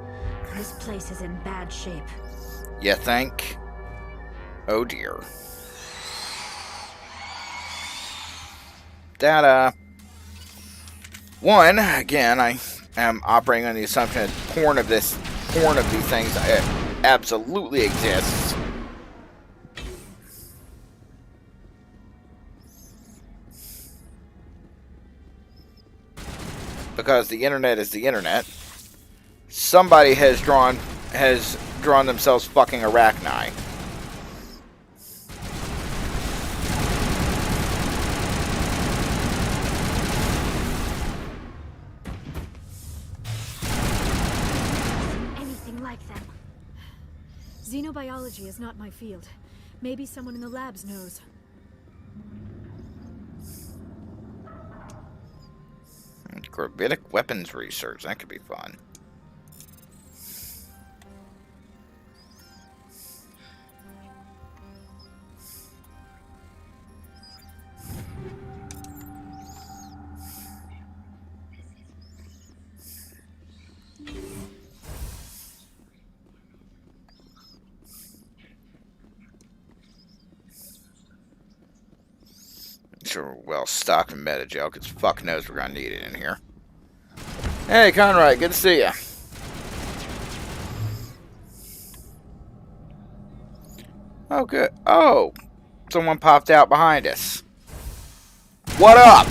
This place is in bad shape. You think? Oh dear. Data. One, again, I am operating on the assumption that porn of these things absolutely exists. Because the internet is the internet. Somebody has drawn themselves fucking arachni. Anything like them. Xenobiology is not my field, Maybe someone in the labs knows. Gravitic weapons research. That could be fun. Sure, well stocked with metagel, because fuck knows we're gonna need it in here. Hey, Conrad, good to see ya. Oh, good. Oh, someone popped out behind us. What up?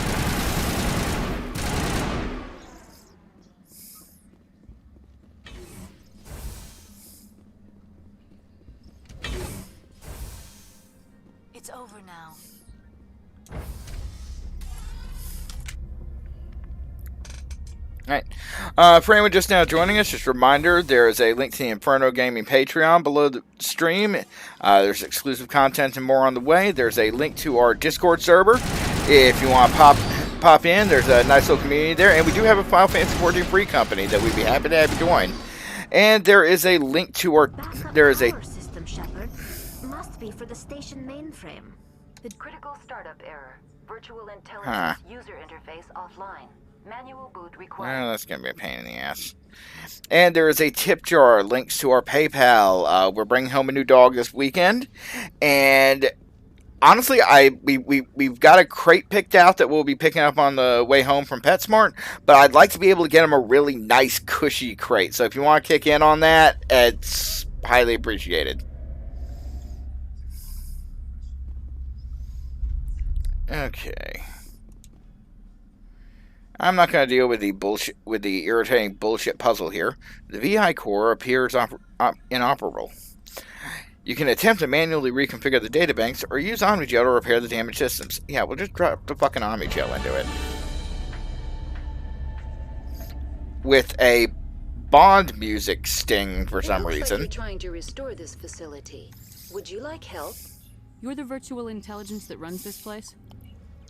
It's over now. Alright. For anyone just now joining us, just a reminder, there is a link to the Inferno Gaming Patreon below the stream. There's exclusive content and more on the way. There's a link to our Discord server. If you want to pop in, there's a nice little community there. And we do have a Final Fantasy 14 free company that we'd be happy to have you join. And there is a link to our... There is a... System, Shepard. Must be for the station mainframe. The critical startup error. Virtual intelligence user interface offline. Manual boot required. Well, that's going to be a pain in the ass. And there is a tip jar, links to our PayPal. We're bringing home a new dog this weekend. And honestly, we've got a crate picked out that we'll be picking up on the way home from PetSmart. But I'd like to be able to get him a really nice, cushy crate. So if you want to kick in on that, it's highly appreciated. Okay. I'm not going to deal with the irritating bullshit puzzle here. The VI core appears inoperable. You can attempt to manually reconfigure the databanks or use Omnigel to repair the damaged systems. Yeah, we'll just drop the fucking Omnigel into it. With a Bond music sting for some reason. Like you're trying to restore this facility. Would you like help? You're the virtual intelligence that runs this place?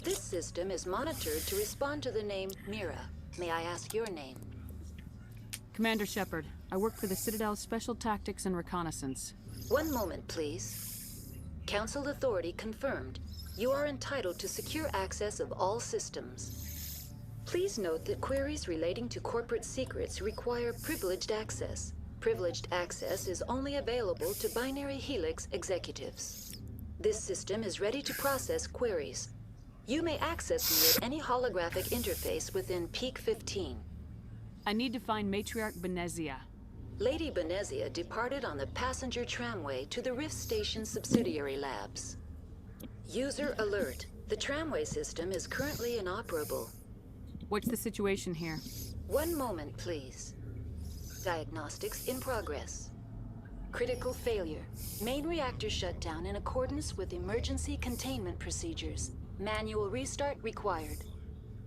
This system is monitored to respond to the name Mira. May I ask your name? Commander Shepard. I work for the Citadel's Special Tactics and Reconnaissance. One moment, please. Council authority confirmed. You are entitled to secure access of all systems. Please note that queries relating to corporate secrets require privileged access. Privileged access is only available to Binary Helix executives. This system is ready to process queries. You may access me at any holographic interface within Peak 15. I need to find Matriarch Benezia. Lady Benezia departed on the passenger tramway to the Rift Station subsidiary labs. User alert. The tramway system is currently inoperable. What's the situation here? One moment, please. Diagnostics in progress. Critical failure. Main reactor shut down in accordance with emergency containment procedures. Manual restart required.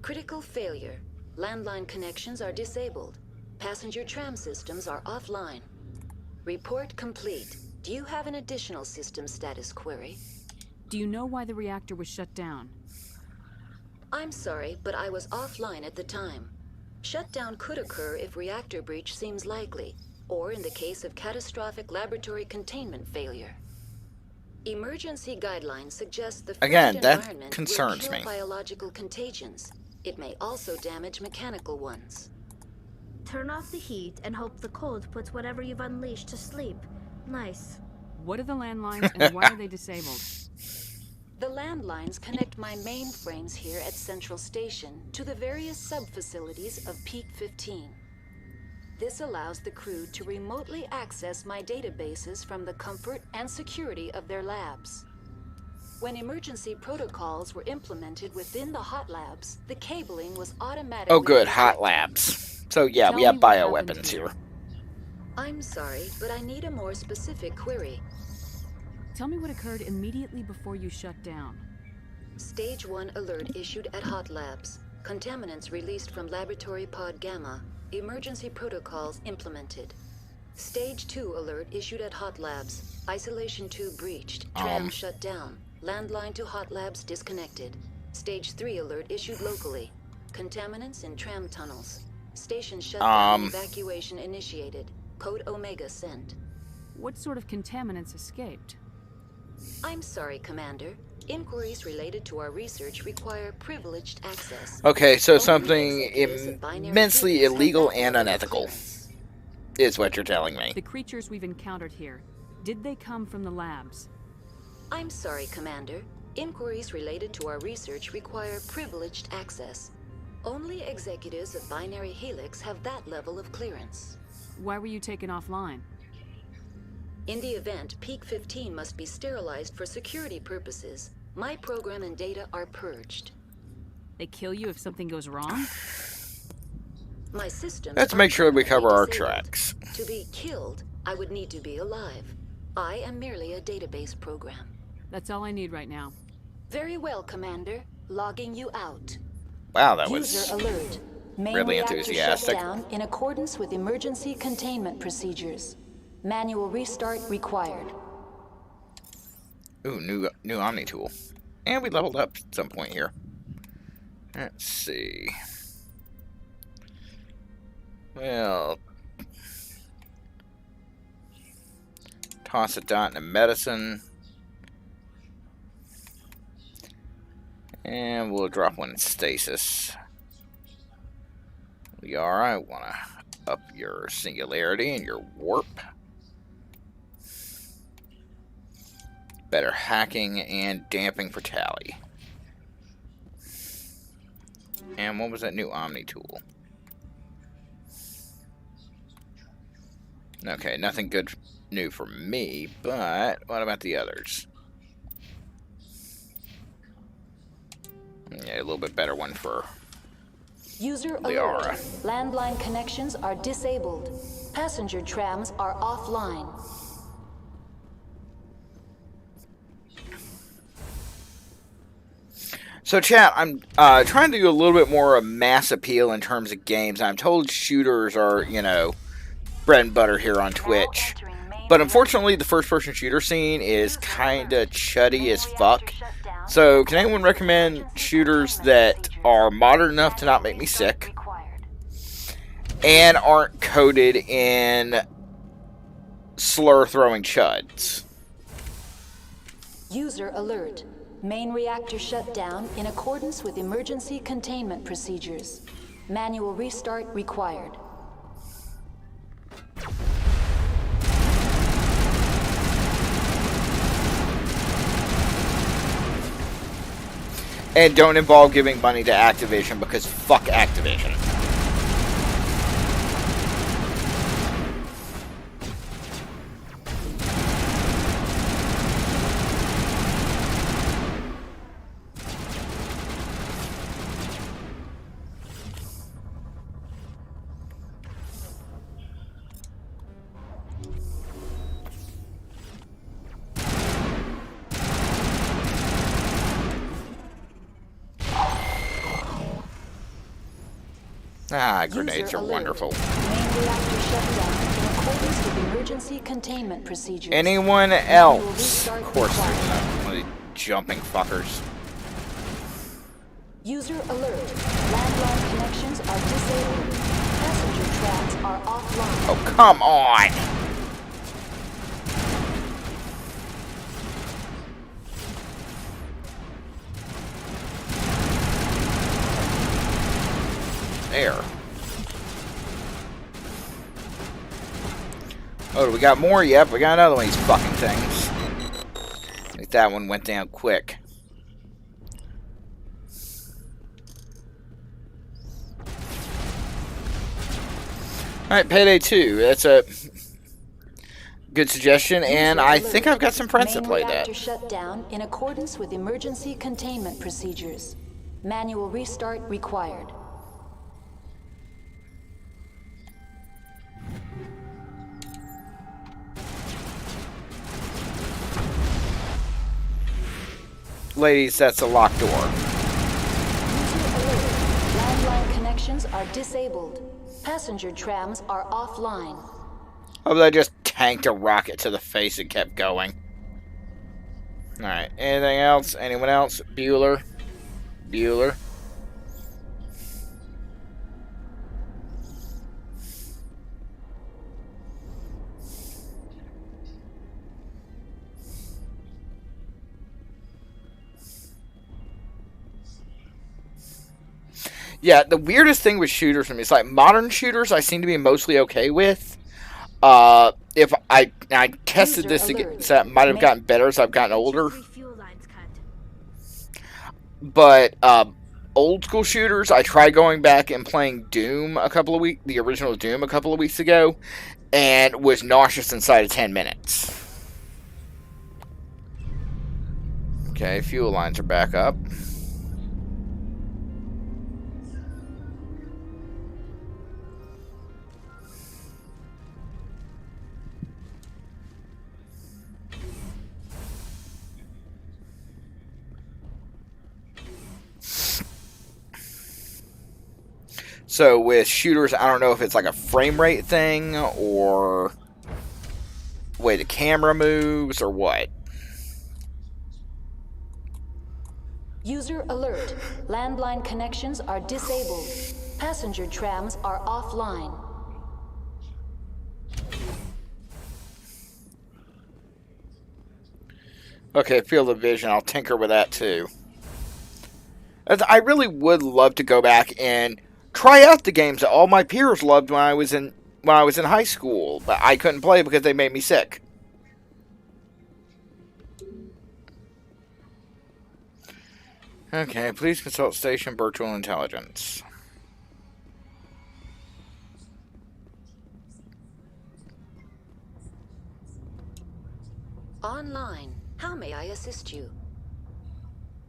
Critical failure. Landline connections are disabled. Passenger tram systems are offline. Report complete. Do you have an additional system status query? Do you know why the reactor was shut down? I'm sorry, but I was offline at the time. Shutdown could occur if reactor breach seems likely, or in the case of catastrophic laboratory containment failure. Emergency guidelines suggest the environment concerns will kill me. Biological contagions. It may also damage mechanical ones. Turn off the heat and hope the cold puts whatever you've unleashed to sleep. Nice. What are the landlines and why are they disabled? The landlines connect my mainframes here at Central Station to the various sub-facilities of Peak 15. This allows the crew to remotely access my databases from the comfort and security of their labs. When emergency protocols were implemented within the hot labs, the cabling was automatically... Oh good, hot labs. So yeah, we have bioweapons here. I'm sorry, but I need a more specific query. Tell me what occurred immediately before you shut down. Stage 1 alert issued at hot labs. Contaminants released from laboratory pod Gamma. Emergency protocols implemented. Stage 2 alert issued at Hot Labs. Isolation tube breached. Tram shut down. Landline to Hot Labs disconnected. Stage 3 alert issued locally. Contaminants in tram tunnels. Station shut down. Evacuation initiated. Code Omega sent. What sort of contaminants escaped? I'm sorry, Commander. Inquiries related to our research require privileged access. Okay, so something immensely illegal and unethical is what you're telling me. The creatures we've encountered here, did they come from the labs? I'm sorry, Commander. Inquiries related to our research require privileged access. Only executives of Binary Helix have that level of clearance. Why were you taken offline? In the event, Peak 15 must be sterilized for security purposes. My program and data are purged. They kill you if something goes wrong? My systems Let's make sure we cover our tracks. To be killed, I would need to be alive. I am merely a database program. That's all I need right now. Very well, Commander. Logging you out. Wow, that was User alert. Main really reactor enthusiastic. Shut down in accordance with emergency containment procedures. Manual restart required. Ooh, new Omni tool. And we leveled up at some point here. Let's see. Well, toss a dot into medicine. And we'll drop one in stasis. I want to up your singularity and your warp. Better hacking and damping for tally. And what was that new Omni tool? Okay, nothing good new for me, but what about the others? Yeah, a little bit better one for User Liara. alert. Landline connections are disabled. Passenger trams are offline. So chat, I'm trying to do a little bit more of mass appeal in terms of games. I'm told shooters are, bread and butter here on Twitch. But unfortunately, the first-person shooter scene is kinda chuddy as fuck. So, can anyone recommend shooters that are modern enough to not make me sick? And aren't coded in slur-throwing chuds? User alert. Main reactor shut down in accordance with emergency containment procedures. Manual restart required. And don't involve giving money to Activision, because fuck Activision. Ah, grenades are wonderful. Main reactor shut down in accordance with emergency containment procedures. Anyone else? Of course there's one of these jumping fuckers. User alert. Landline connections are disabled. Passenger trams are offline. Oh, come on! There. Oh, do we got more? Yep, we got another one of these fucking things. I think that one went down quick. Alright, Payday 2. That's a good suggestion, and I think I've got some friends that play that. Main reactor shut down in accordance with emergency containment procedures. Manual restart required. Ladies, that's a locked door. Landline connections are disabled. Passenger trams are offline. Hope I just tanked a rocket to the face and kept going. Alright, anything else? Anyone else? Bueller? Bueller? Yeah, the weirdest thing with shooters for me is like modern shooters I seem to be mostly okay with. If I tested this again, so that might have gotten better as I've gotten older. But old school shooters, I tried going back and playing Doom the original Doom a couple of weeks ago, and was nauseous inside of 10 minutes. Okay, fuel lines are back up. So with shooters, I don't know if it's like a frame rate thing or the way the camera moves or what. User alert. Landline connections are disabled. Passenger trams are offline. Okay, field of vision. I'll tinker with that too. I really would love to go back and try out the games that all my peers loved when I was in high school, but I couldn't play because they made me sick. Okay, please consult station virtual intelligence. Online. How may I assist you?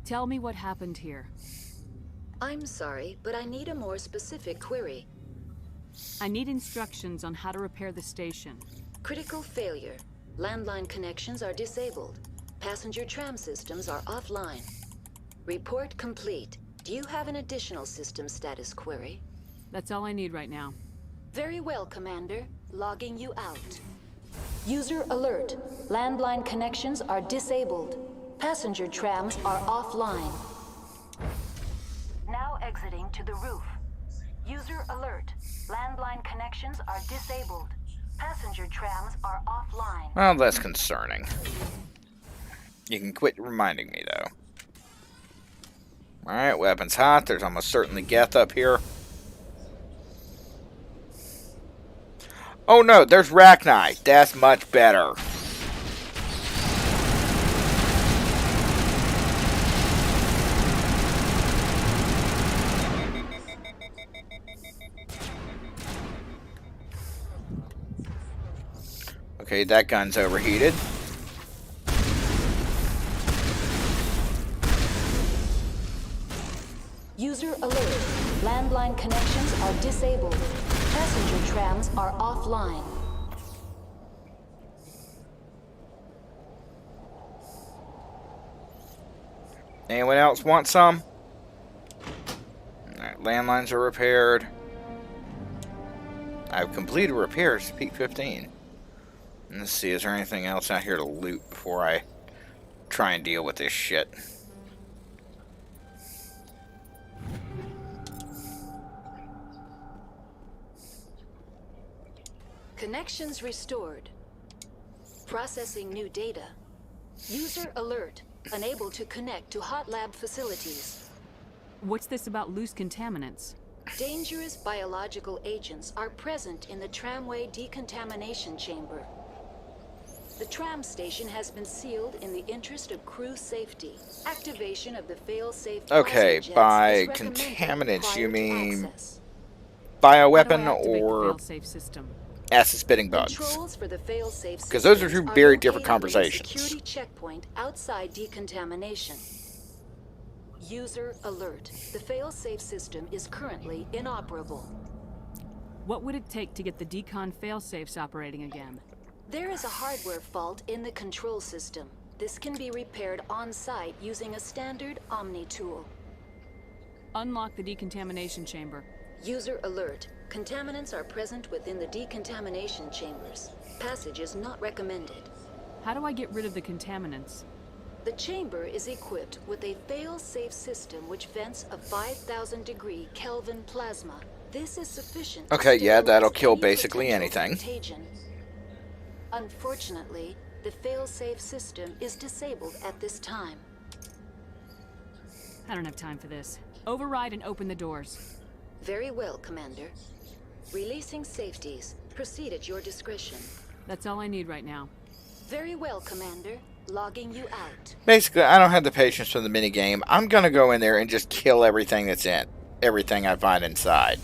Tell me what happened here. I'm sorry, but I need a more specific query. I need instructions on how to repair the station. Critical failure. Landline connections are disabled. Passenger tram systems are offline. Report complete. Do you have an additional system status query? That's all I need right now. Very well, Commander. Logging you out. User alert. Landline connections are disabled. Passenger trams are offline. Now exiting to the roof. User alert. Landline connections are disabled. Passenger trams are offline. Well, that's concerning. You can quit reminding me, though. Alright, weapons hot. There's almost certainly Geth up here. Oh no, there's Rachni. That's much better. Okay, that gun's overheated. User alert. Landline connections are disabled. Passenger trams are offline. Anyone else want some? Alright, landlines are repaired. I've completed repairs to peak 15. Let's see, is there anything else out here to loot before I try and deal with this shit? Connections restored. Processing new data. User alert. Unable to connect to hot lab facilities. What's this about loose contaminants? Dangerous biological agents are present in the tramway decontamination chamber. The tram station has been sealed in the interest of crew safety. Activation of the fail-safe. Okay, by contaminants you mean bioweapon or acid-spitting bugs? Because those are two very different conversations. Security checkpoint outside decontamination. User alert. The fail-safe system is currently inoperable. What would it take to get the decon fail-safes operating again? There is a hardware fault in the control system. This can be repaired on-site using a standard Omni tool. Unlock the decontamination chamber. User alert. Contaminants are present within the decontamination chambers. Passage is not recommended. How do I get rid of the contaminants? The chamber is equipped with a fail-safe system which vents a 5,000 degree Kelvin plasma. This is sufficient to Okay, yeah, that'll sterilize kill any basically potential anything. contagion. Unfortunately, the fail-safe system is disabled at this time. I don't have time for this. Override and open the doors. Very well, Commander. Releasing safeties. Proceed at your discretion. That's all I need right now. Very well, Commander. Logging you out. Basically, I don't have the patience for the minigame. I'm going to go in there and just kill everything that's in. Everything I find inside.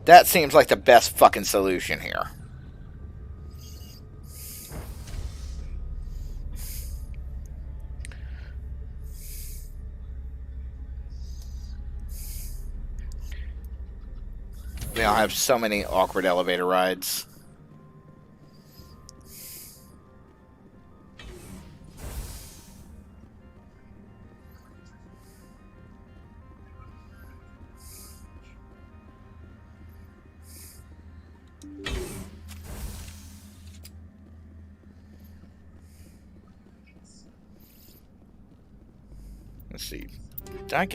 That seems like the best fucking solution here. They all have so many awkward elevator rides. Let's see. Did I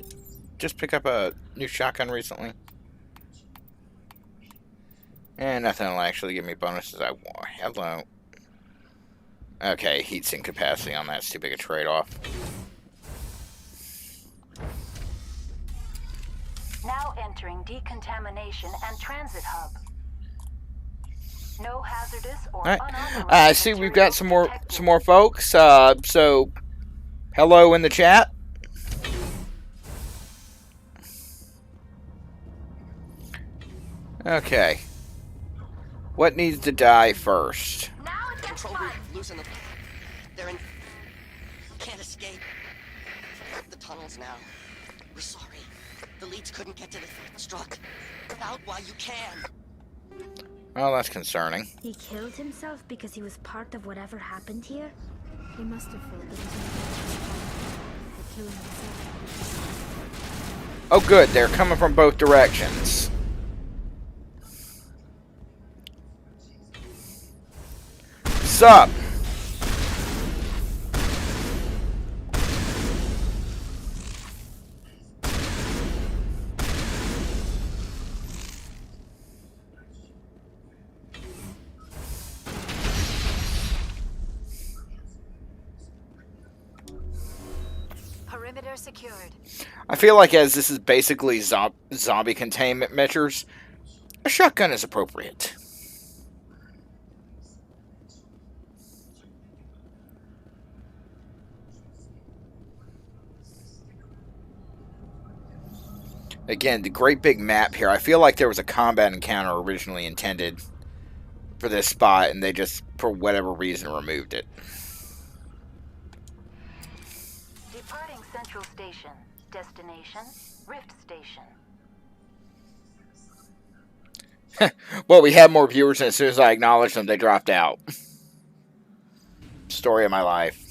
just pick up a new shotgun recently? And nothing will actually give me bonuses I want. Hello. Okay, heatsink capacity on that's too big a trade-off. Now entering decontamination and transit hub. No hazardous or unauthorized. I see we've got some more folks. So hello in the chat. Okay. What needs to die first? Control room, loosen them. They're in. Can't escape. The tunnels now. We're sorry. The leads couldn't get to the struck. Get out while you can. Well, that's concerning. He killed himself because he was part of whatever happened here? He must have felt that he was killing himself. Oh, good. They're coming from both directions. Sup? Perimeter secured. I feel like as this is basically zombie containment measures, a shotgun is appropriate. Again, the great big map here. I feel like there was a combat encounter originally intended for this spot, and they just, for whatever reason, removed it. Departing Central Station. Destination, Rift Station. Well, we had more viewers, and as soon as I acknowledged them, they dropped out. Story of my life.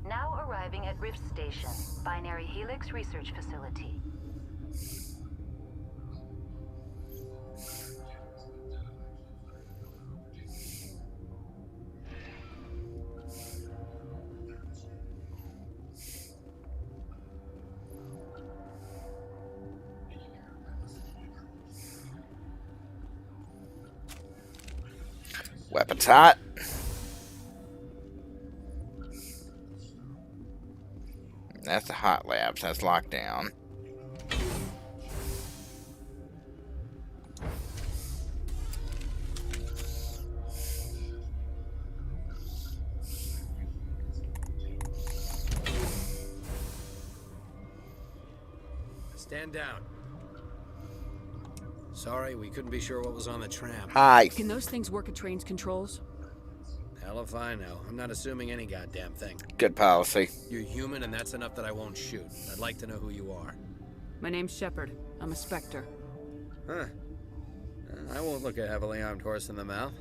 Now arriving at Rift Station, Binary Helix Research Facility. Weapons hot. That's the hot labs. That's locked down. Stand down. Sorry, we couldn't be sure what was on the tram. Hi. Can those things work at train's controls? Hell if I know. I'm not assuming any goddamn thing. Good policy. You're human, and that's enough that I won't shoot. I'd like to know who you are. My name's Shepard. I'm a Spectre. Huh. I won't look a heavily armed horse in the mouth.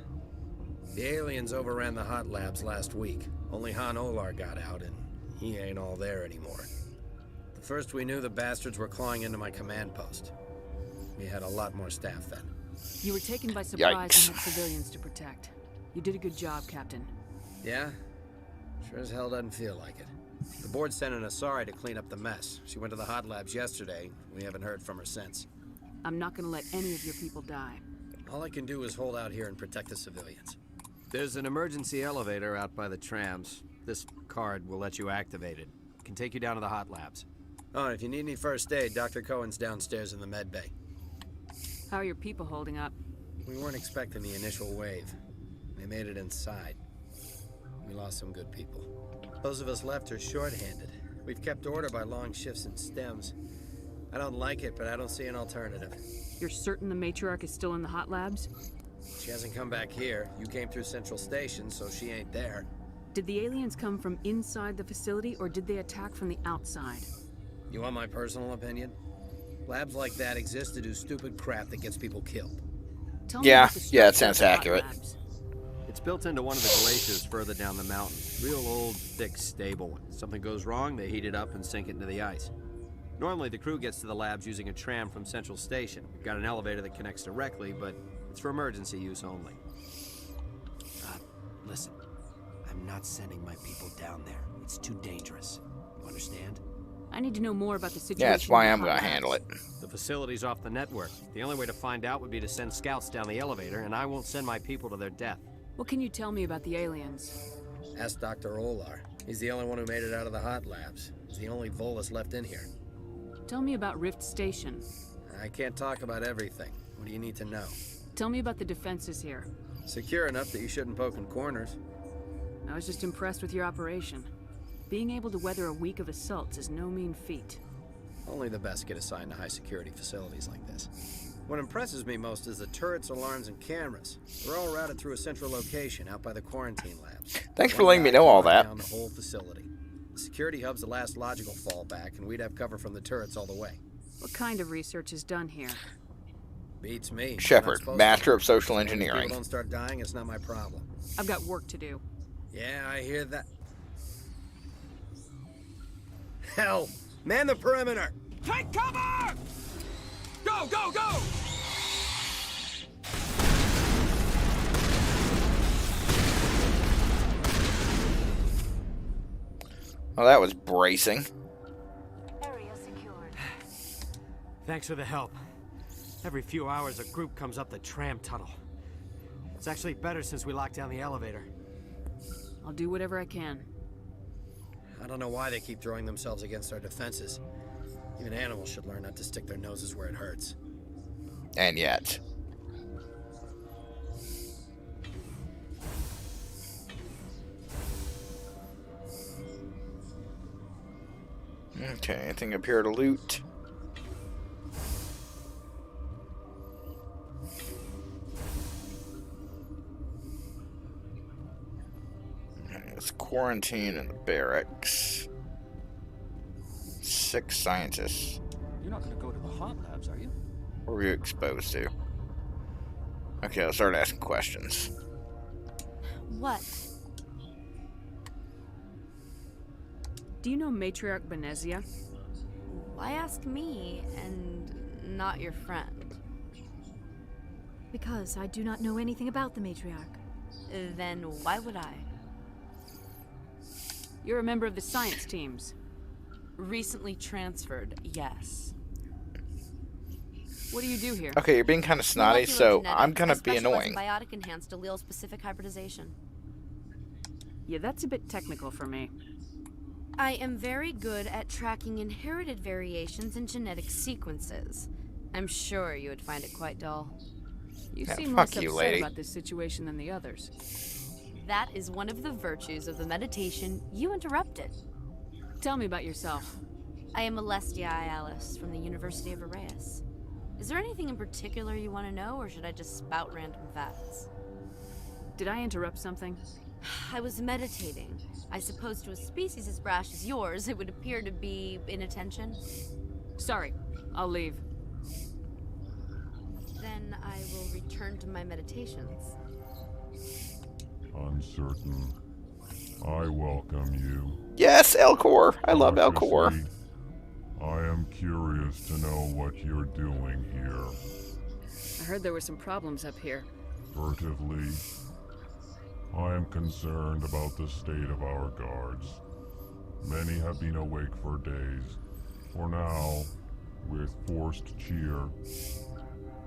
The aliens overran the hot labs last week. Only Han Olar got out, and he ain't all there anymore. The First we knew the bastards were clawing into my command post. We had a lot more staff then. You were taken by surprise Yikes. and had civilians to protect. You did a good job, Captain. Yeah? Sure as hell doesn't feel like it. The board sent an Asari to clean up the mess. She went to the hot labs yesterday. We haven't heard from her since. I'm not gonna let any of your people die. All I can do is hold out here and protect the civilians. There's an emergency elevator out by the trams. This card will let you activate it. Can take you down to the hot labs. Oh, and if you need any first aid, Dr. Cohen's downstairs in the med bay. How are your people holding up? We weren't expecting the initial wave. They made it inside. We lost some good people. Those of us left are short-handed. We've kept order by long shifts and stems. I don't like it, but I don't see an alternative. You're certain the matriarch is still in the hot labs? She hasn't come back here. You came through Central Station, so she ain't there. Did the aliens come from inside the facility, or did they attack from the outside? You want my personal opinion? Labs like that exist to do stupid crap that gets people killed. Yeah, it sounds accurate. It's built into one of the glaciers further down the mountain. Real old, thick, stable. If something goes wrong, they heat it up and sink it into the ice. Normally, the crew gets to the labs using a tram from Central Station. We've got an elevator that connects directly, but it's for emergency use only. Listen, I'm not sending my people down there. It's too dangerous. You understand? I need to know more about the situation. Yeah, that's why in the I'm hot gonna labs. handle it. The facility's off the network. The only way to find out would be to send scouts down the elevator, and I won't send my people to their death. What can you tell me about the aliens? Ask Dr. Olar. He's the only one who made it out of the hot labs. He's the only Volus left in here. Tell me about Rift Station. I can't talk about everything. What do you need to know? Tell me about the defenses here. Secure enough that you shouldn't poke in corners. I was just impressed with your operation. Being able to weather a week of assaults is no mean feat. Only the best get assigned to high-security facilities like this. What impresses me most is the turrets, alarms, and cameras. They're all routed through a central location out by the quarantine labs. Thanks for letting me know all that. Down the whole facility. The security hub's the last logical fallback, and we'd have cover from the turrets all the way. What kind of research is done here? Beats me. Shepard, master of social If engineering. people don't start dying, it's not my problem. I've got work to do. Yeah, I hear that. Hell! Man the perimeter! Take cover! Go, go, go! Well, that was bracing. Area secured. Thanks for the help. Every few hours, a group comes up the tram tunnel. It's actually better since we locked down the elevator. I'll do whatever I can. I don't know why they keep throwing themselves against our defenses. Even animals should learn not to stick their noses where it hurts. And yet. Okay, anything up here to loot? It's quarantine in the barracks. 6 scientists. You're not going to go to the hot labs, are you? What were you exposed to? Okay, I'll start asking questions. What? Do you know Matriarch Benezia? Why ask me and not your friend? Because I do not know anything about the matriarch. Then why would I? You're a member of the science teams. Recently transferred, yes. What do you do here? Okay, you're being kind of snotty, so I'm gonna be annoying. Biotic enhanced allele-specific hybridization. Yeah, that's a bit technical for me. I am very good at tracking inherited variations in genetic sequences. I'm sure you would find it quite dull. You Yeah, seem fuck less you, upset lady. about this situation than the others. That is one of the virtues of the meditation you interrupted. Tell me about yourself. I am Alestia Alice from the University of Arraeus. Is there anything in particular you want to know, or should I just spout random facts? Did I interrupt something? I was meditating. I suppose to a species as brash as yours, it would appear to be inattention. Sorry, I'll leave. Then I will return to my meditations. Uncertain. I welcome you. Yes, Elcor. I love Cautiously, Elcor. I am curious to know what you're doing here. I heard there were some problems up here. Furtively, I am concerned about the state of our guards. Many have been awake for days. For now, with forced cheer,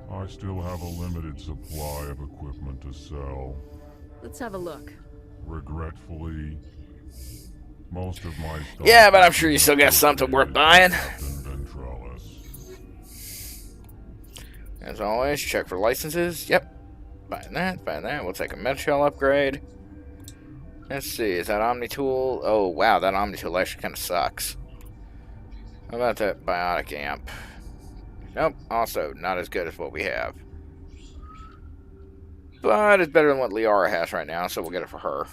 I still have a limited supply of equipment to sell. Let's have a look. Regretfully, most of my stock... Yeah, but I'm sure you still got something worth buying. As always, check for licenses. Yep. Buying that. We'll take a Metashell upgrade. Let's see, is that Omni Tool? Oh, wow, that Omni Tool actually kind of sucks. How about that Biotic Amp? Nope, also not as good as what we have. But it's better than what Liara has right now, so we'll get it for her.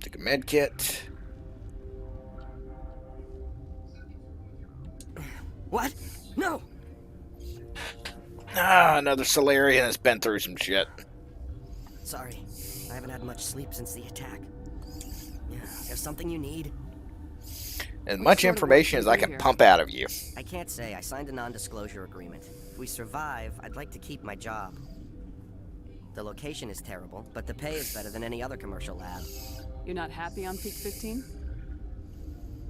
Take a med kit. What? No! Ah, another Solarian that's been through some shit. Sorry, I haven't had much sleep since the attack. Yeah, there's something you need? As much information as I can pump out of you. I can't say. I signed a non-disclosure agreement. If we survive, I'd like to keep my job. The location is terrible, but the pay is better than any other commercial lab. You're not happy on Peak 15?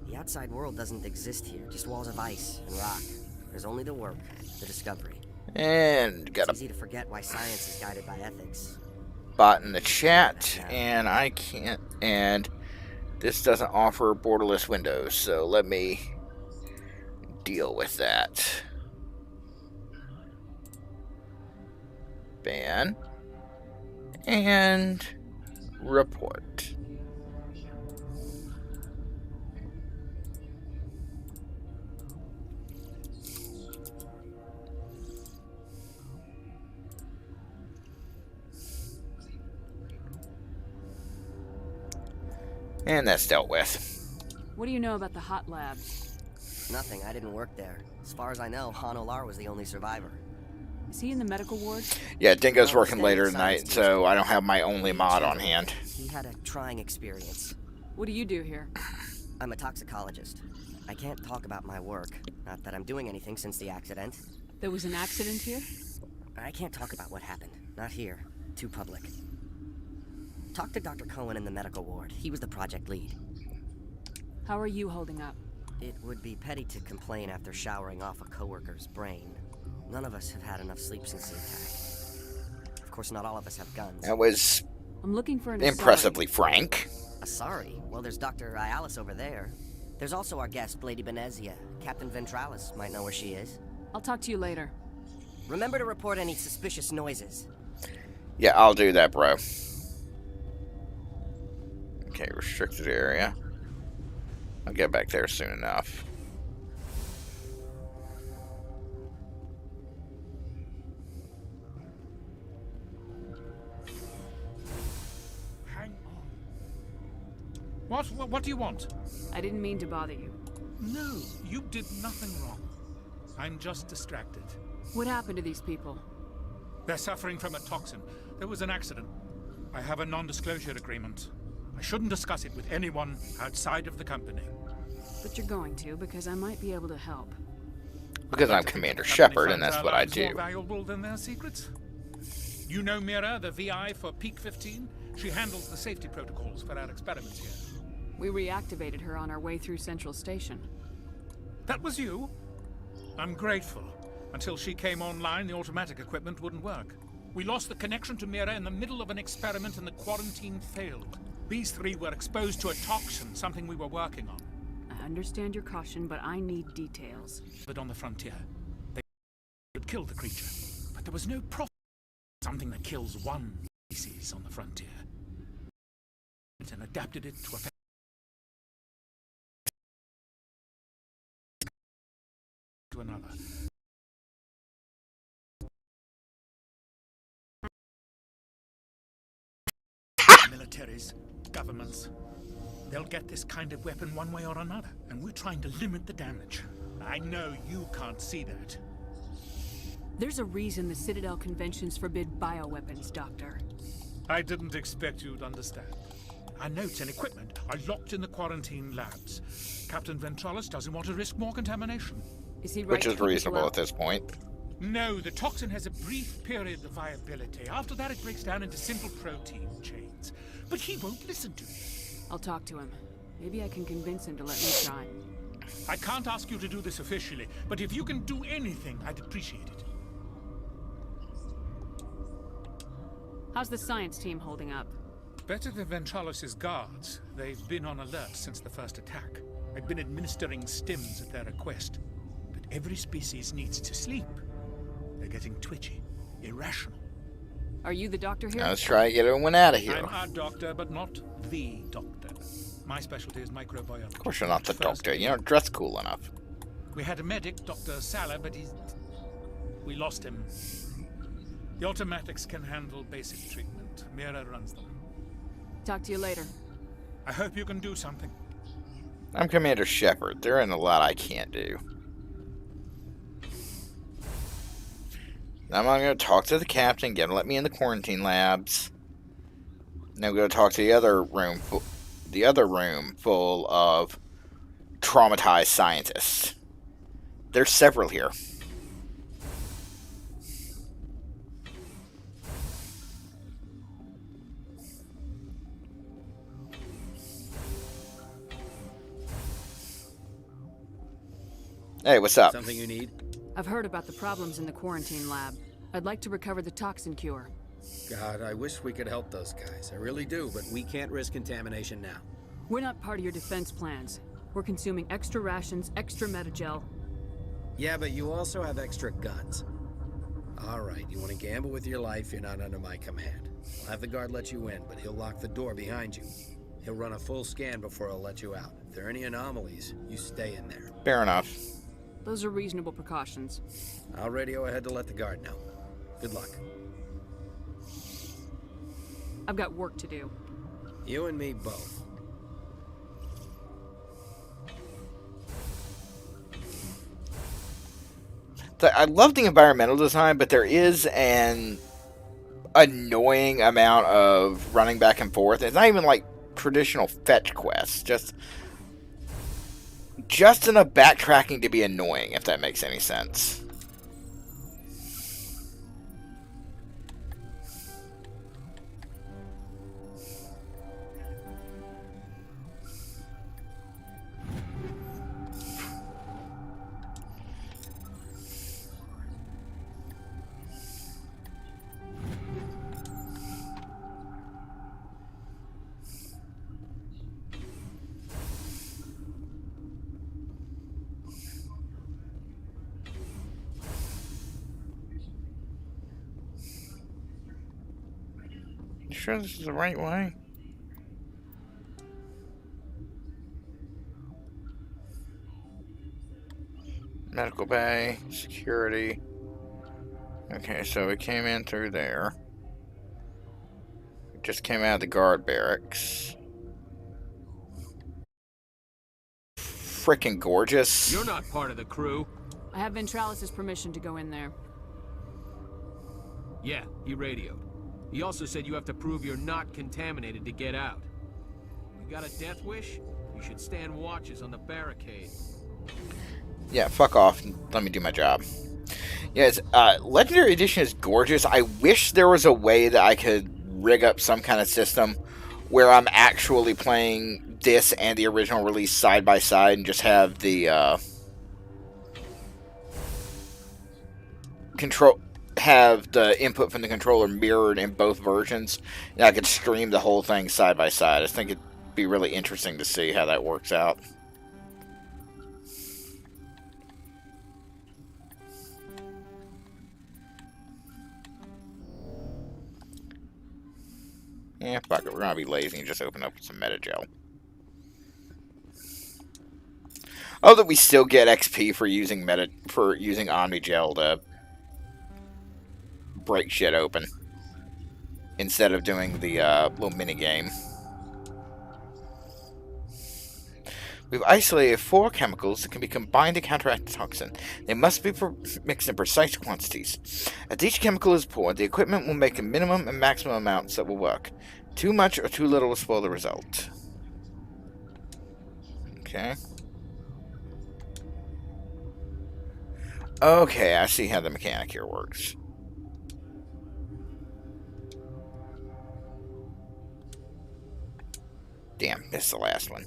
The outside world doesn't exist here, just walls of ice and rock. There's only the work, the discovery. And got It's easy to forget why science is guided by ethics. Bot in the chat, and I can't, and this doesn't offer borderless windows, so let me deal with that. Ban and report. And that's dealt with. What do you know about the hot labs? Nothing. I didn't work there. As far as I know, Han Olar was the only survivor. Is he in the medical ward? Yeah, Dingo's working later tonight, so I don't have my only mod on hand. He had a trying experience. What do you do here? I'm a toxicologist. I can't talk about my work. Not that I'm doing anything since the accident. There was an accident here? I can't talk about what happened. Not here. Too public. Talk to Dr. Cohen in the medical ward. He was the project lead. How are you holding up? It would be petty to complain after showering off a coworker's brain. None of us have had enough sleep since the attack. Of course, not all of us have guns. That was I'm looking for an impressively frank. Asari? Well, there's Dr. Ayalis over there. There's also our guest, Lady Benezia. Captain Ventralis might know where she is. I'll talk to you later. Remember to report any suspicious noises. Yeah, I'll do that, bro. Okay, restricted area. I'll get back there soon enough. Hang on. What do you want? I didn't mean to bother you. No, you did nothing wrong. I'm just distracted. What happened to these people? They're suffering from a toxin. There was an accident. I have a non-disclosure agreement. I shouldn't discuss it with anyone outside of the company. But you're going to, because I might be able to help. Because I'm Commander Shepard, and that's what I do. More valuable than their secrets? You know Mira, the VI for Peak 15? She handles the safety protocols for our experiments here. We reactivated her on our way through Central Station. That was you? I'm grateful. Until she came online, the automatic equipment wouldn't work. We lost the connection to Mira in the middle of an experiment and the quarantine failed. These three were exposed to a toxin, something we were working on. I understand your caution, but I need details. But on the frontier, they would kill the creature. But there was no profit. Something that kills one species on the frontier. And adapted it to affect to another. Militaries, governments, They'll get this kind of weapon one way or another, and we're trying to limit the damage. I know you can't see that. There's a reason the Citadel conventions forbid bioweapons, Doctor. I didn't expect you'd understand. Our notes and equipment are locked in the quarantine labs. Captain Ventralis doesn't want to risk more contamination. Is he right? Which is reasonable at this point. No, the toxin has a brief period of viability. After that, it breaks down into simple protein chains. But he won't listen to me. I'll talk to him. Maybe I can convince him to let me try. I can't ask you to do this officially, but if you can do anything, I'd appreciate it. How's the science team holding up? Better than Ventralis' guards. They've been on alert since the first attack. I've been administering stims at their request. But every species needs to sleep. They're getting twitchy, irrational. Are you the doctor here? Now let's try to get everyone out of here. I'm a doctor, but not the doctor. My specialty is microbiology. Of course you're not the doctor. You don't dress cool enough. We had a medic, Dr. Salah, but we lost him. The automatics can handle basic treatment. Mira runs them. Talk to you later. I hope you can do something. I'm Commander Shepard. There ain't a lot I can't do. Now I'm going to talk to the captain, get him to let me in the quarantine labs. Now I'm going to talk to the other room full of traumatized scientists. There's several here. Hey, what's up? Something you need? I've heard about the problems in the quarantine lab. I'd like to recover the toxin cure. God, I wish we could help those guys. I really do, but We can't risk contamination now. We're not part of your defense plans. We're consuming extra rations, extra metagel. yeah, but you also have extra guns. All right, you want to gamble with your life, you're not under my command. I'll have the guard let you in, but he'll lock the door behind you. He'll run a full scan before he'll let you out. If there are any anomalies, you stay in there. Fair enough. Those are reasonable precautions. I'll radio ahead to let the guard know. Good luck. I've got work to do. You and me both. I love the environmental design, but there is an annoying amount of running back and forth. It's not even like traditional fetch quests. Just enough backtracking to be annoying, if that makes any sense. You sure this is the right way? Medical bay, security. Okay, so we came in through there. We just came out of the guard barracks. Frickin' gorgeous. You're not part of the crew. I have Ventralis' permission to go in there. Yeah, he radioed. He also said you have to prove you're not contaminated to get out. You got a death wish? You should stand watches on the barricade. Yeah, fuck off and let me do my job. Yes, Legendary Edition is gorgeous. I wish there was a way that I could rig up some kind of system where I'm actually playing this and the original release side by side and just have the input from the controller mirrored in both versions. And I could stream the whole thing side by side. I think it'd be really interesting to see how that works out. Yeah, fuck it. We're gonna be lazy and just open up with some metagel. Oh, that we still get XP for using Omnigel to break shit open instead of doing the little mini game. We've isolated 4 chemicals that can be combined to counteract the toxin. They must be mixed in precise quantities. As each chemical is poured, the equipment will make a minimum and maximum amounts that will work. Too much or too little will spoil the result. Okay. Okay, I see how the mechanic here works. Damn, missed the last one.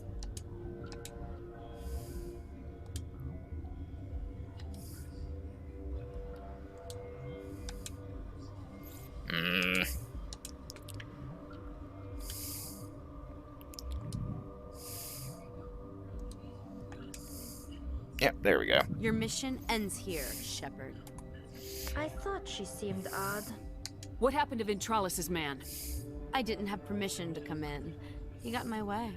Yep, there we go. Your mission ends here, Shepard. I thought she seemed odd. What happened to Ventralis's man? I didn't have permission to come in. He got in my way.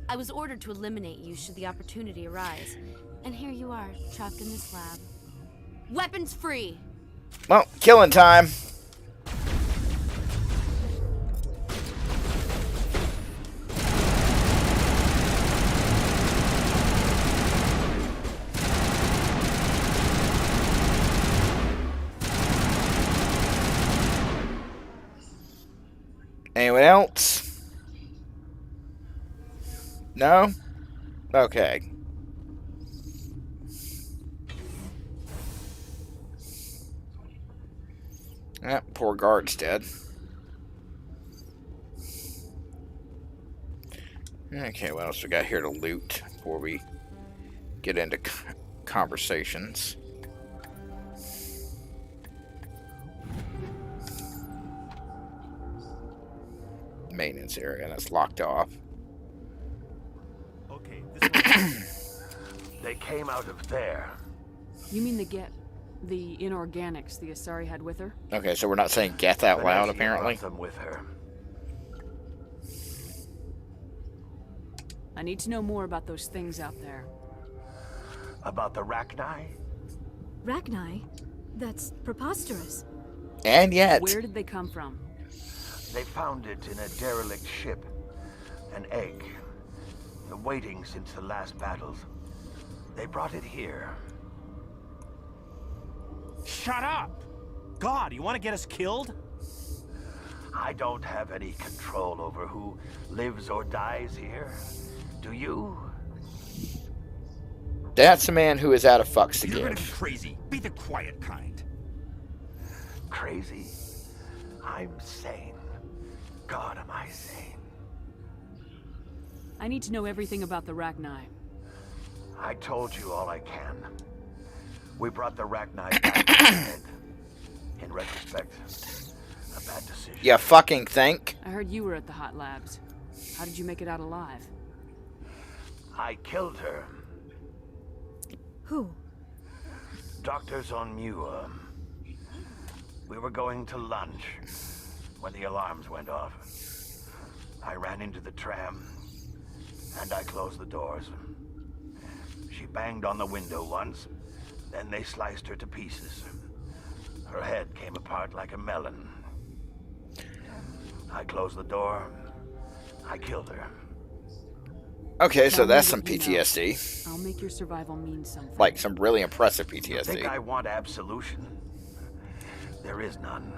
I was ordered to eliminate you should the opportunity arise. And here you are, trapped in this lab. Weapons free! Well, killing time. Anyone else? No? Okay. Poor guard's dead. Okay, what else we got here to loot before we get into conversations? Maintenance area, that's locked off. Okay, they came out of there. You mean the inorganics the Asari had with her? Okay, so we're not saying Geth out loud, apparently. Them with her. I need to know more about those things out there. About the Rachni? Rachni? That's preposterous. And yet... Where did they come from? They found it in a derelict ship. An egg. Waiting since the last battles. They brought it here. Shut up! God, you want to get us killed? I don't have any control over who lives or dies here. Do you? That's a man who is out of fucks to You're give. gonna be crazy. Be the quiet kind. Crazy? I'm sane. God, am I sane? I need to know everything about the Rachni. I told you all I can. We brought the Rachni back to head. In retrospect, a bad decision. You fucking think? I heard you were at the hot labs. How did you make it out alive? I killed her. Who? Doctors on Muir. We were going to lunch when the alarms went off. I ran into the tram, and I closed the doors. She banged on the window once, then they sliced her to pieces. Her head came apart like a melon. I closed the door. I killed her. Okay, so Tell me that's what some you know. PTSD. I'll make your survival mean something. Like some really impressive You PTSD. think I want absolution? There is none.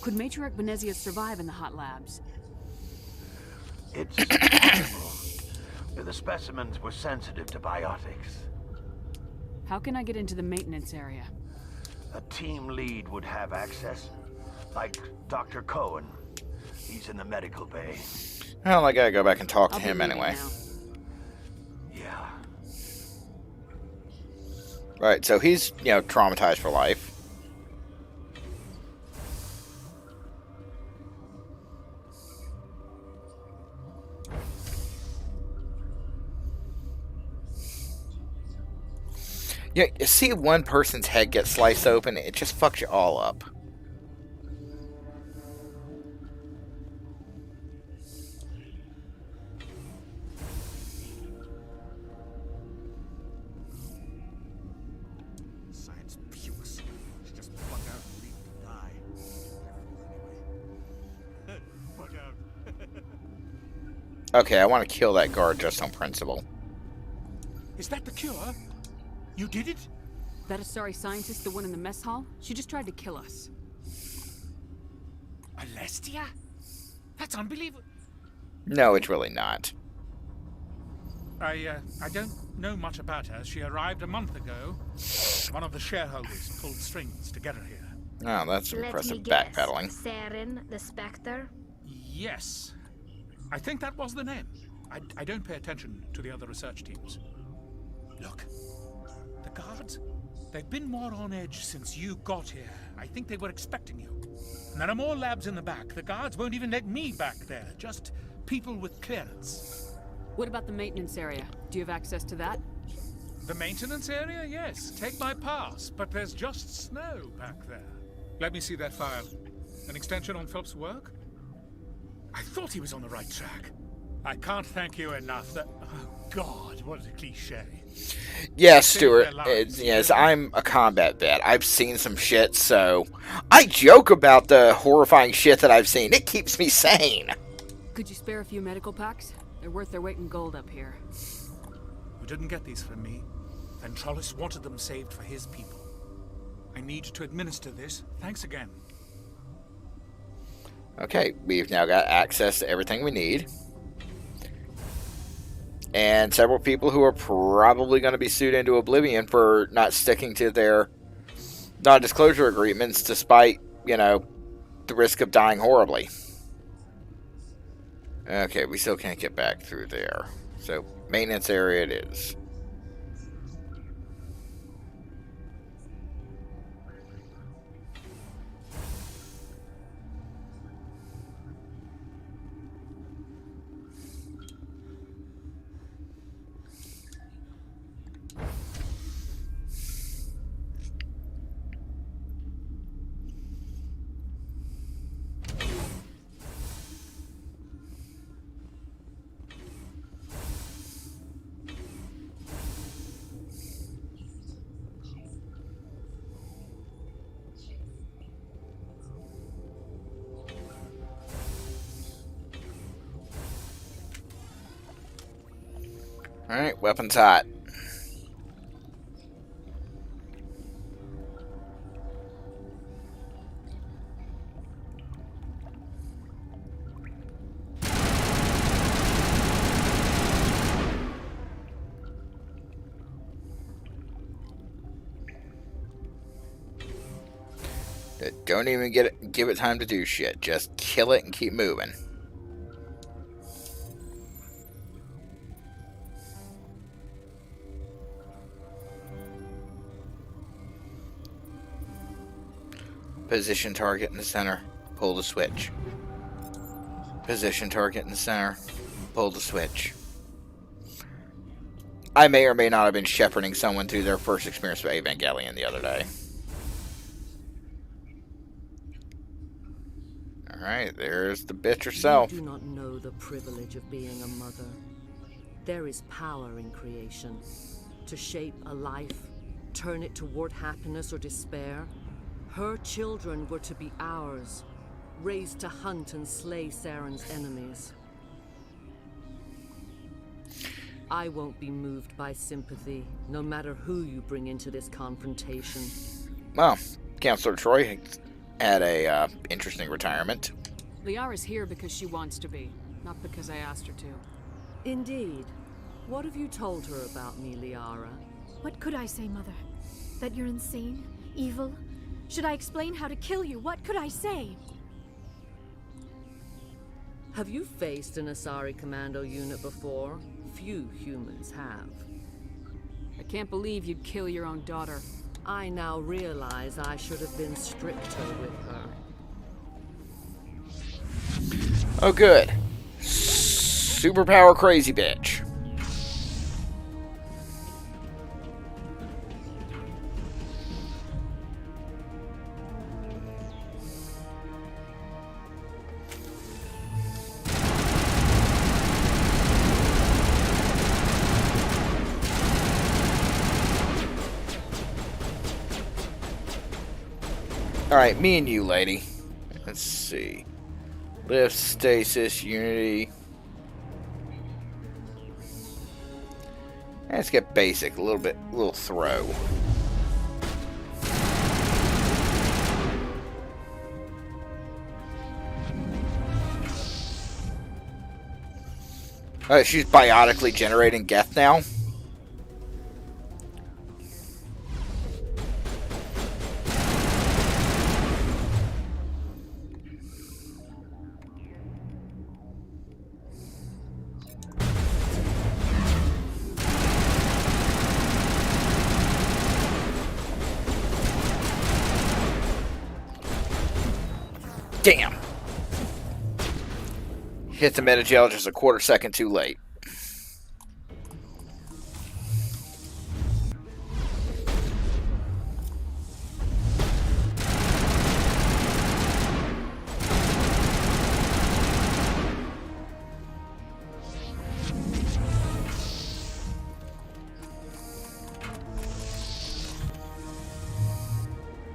Could Matriarch Benezia survive in the hot labs? It's possible. The specimens were sensitive to biotics. How can I get into the maintenance area? A team lead would have access, like Dr. Cohen. He's in the medical bay. Well, I gotta go back and talk to I'll be him leaving anyway. now. Yeah. Right, so he's, traumatized for life. Yeah, you see one person's head get sliced open, it just fucks you all up. Science pukes. She just fuck out and leave to die. Fuck out. Okay, I want to kill that guard just on principle. Is that the cure? You did it? That Asari scientist, the one in the mess hall? She just tried to kill us. Alestia? That's unbelievable. No, it's really not. I don't know much about her. She arrived a month ago. One of the shareholders pulled strings to get her here. Oh, that's Let impressive me guess. backpedaling. Saren, the Spectre? Yes. I think that was the name. I don't pay attention to the other research teams. Look, the guards, they've been more on edge since you got here. I think they were expecting you. And there are more labs in the back. The guards won't even let me back there. Just people with clearance. What about the maintenance area? Do you have access to that? The maintenance area? Yes. Take my pass. But there's just snow back there. Let me see that file. An extension on Phelps' work? I thought he was on the right track. I can't thank you enough. That, oh God, what a cliche. Yes, Stuart. Yes, I'm a combat vet. I've seen some shit, so I joke about the horrifying shit that I've seen. It keeps me sane. Could you spare a few medical packs? They're worth their weight in gold up here. You didn't get these from me. Ventrolis wanted them saved for his people. I need to administer this. Thanks again. Okay, we've now got access to everything we need. And several people who are probably going to be sued into oblivion for not sticking to their non-disclosure agreements despite, you know, the risk of dying horribly. Okay, we still can't get back through there. So, maintenance area it is. Alright, weapons hot. Don't even give it time to do shit. Just kill it and keep moving. Position target in the center. Pull the switch. Position target in the center. Pull the switch. I may or may not have been shepherding someone through their first experience with Evangelion the other day. Alright, there's the bitch herself. You do not know the privilege of being a mother. There is power in creation. To shape a life, turn it toward happiness or despair. Her children were to be ours, raised to hunt and slay Saren's enemies. I won't be moved by sympathy, no matter who you bring into this confrontation. Well, Counselor Troy had a interesting retirement. Liara's here because she wants to be, not because I asked her to. Indeed. What have you told her about me, Liara? What could I say, Mother? That you're insane? Evil? Should I explain how to kill you? What could I say? Have you faced an Asari commando unit before? Few humans have. I can't believe you'd kill your own daughter. I now realize I should have been stricter with her. Oh, good. Superpower crazy bitch. Alright, me and you, lady. Let's see. Lift, stasis, unity. Let's get basic, a little throw. She's biotically generating Geth now. Damn. Hit the metagel just a quarter second too late.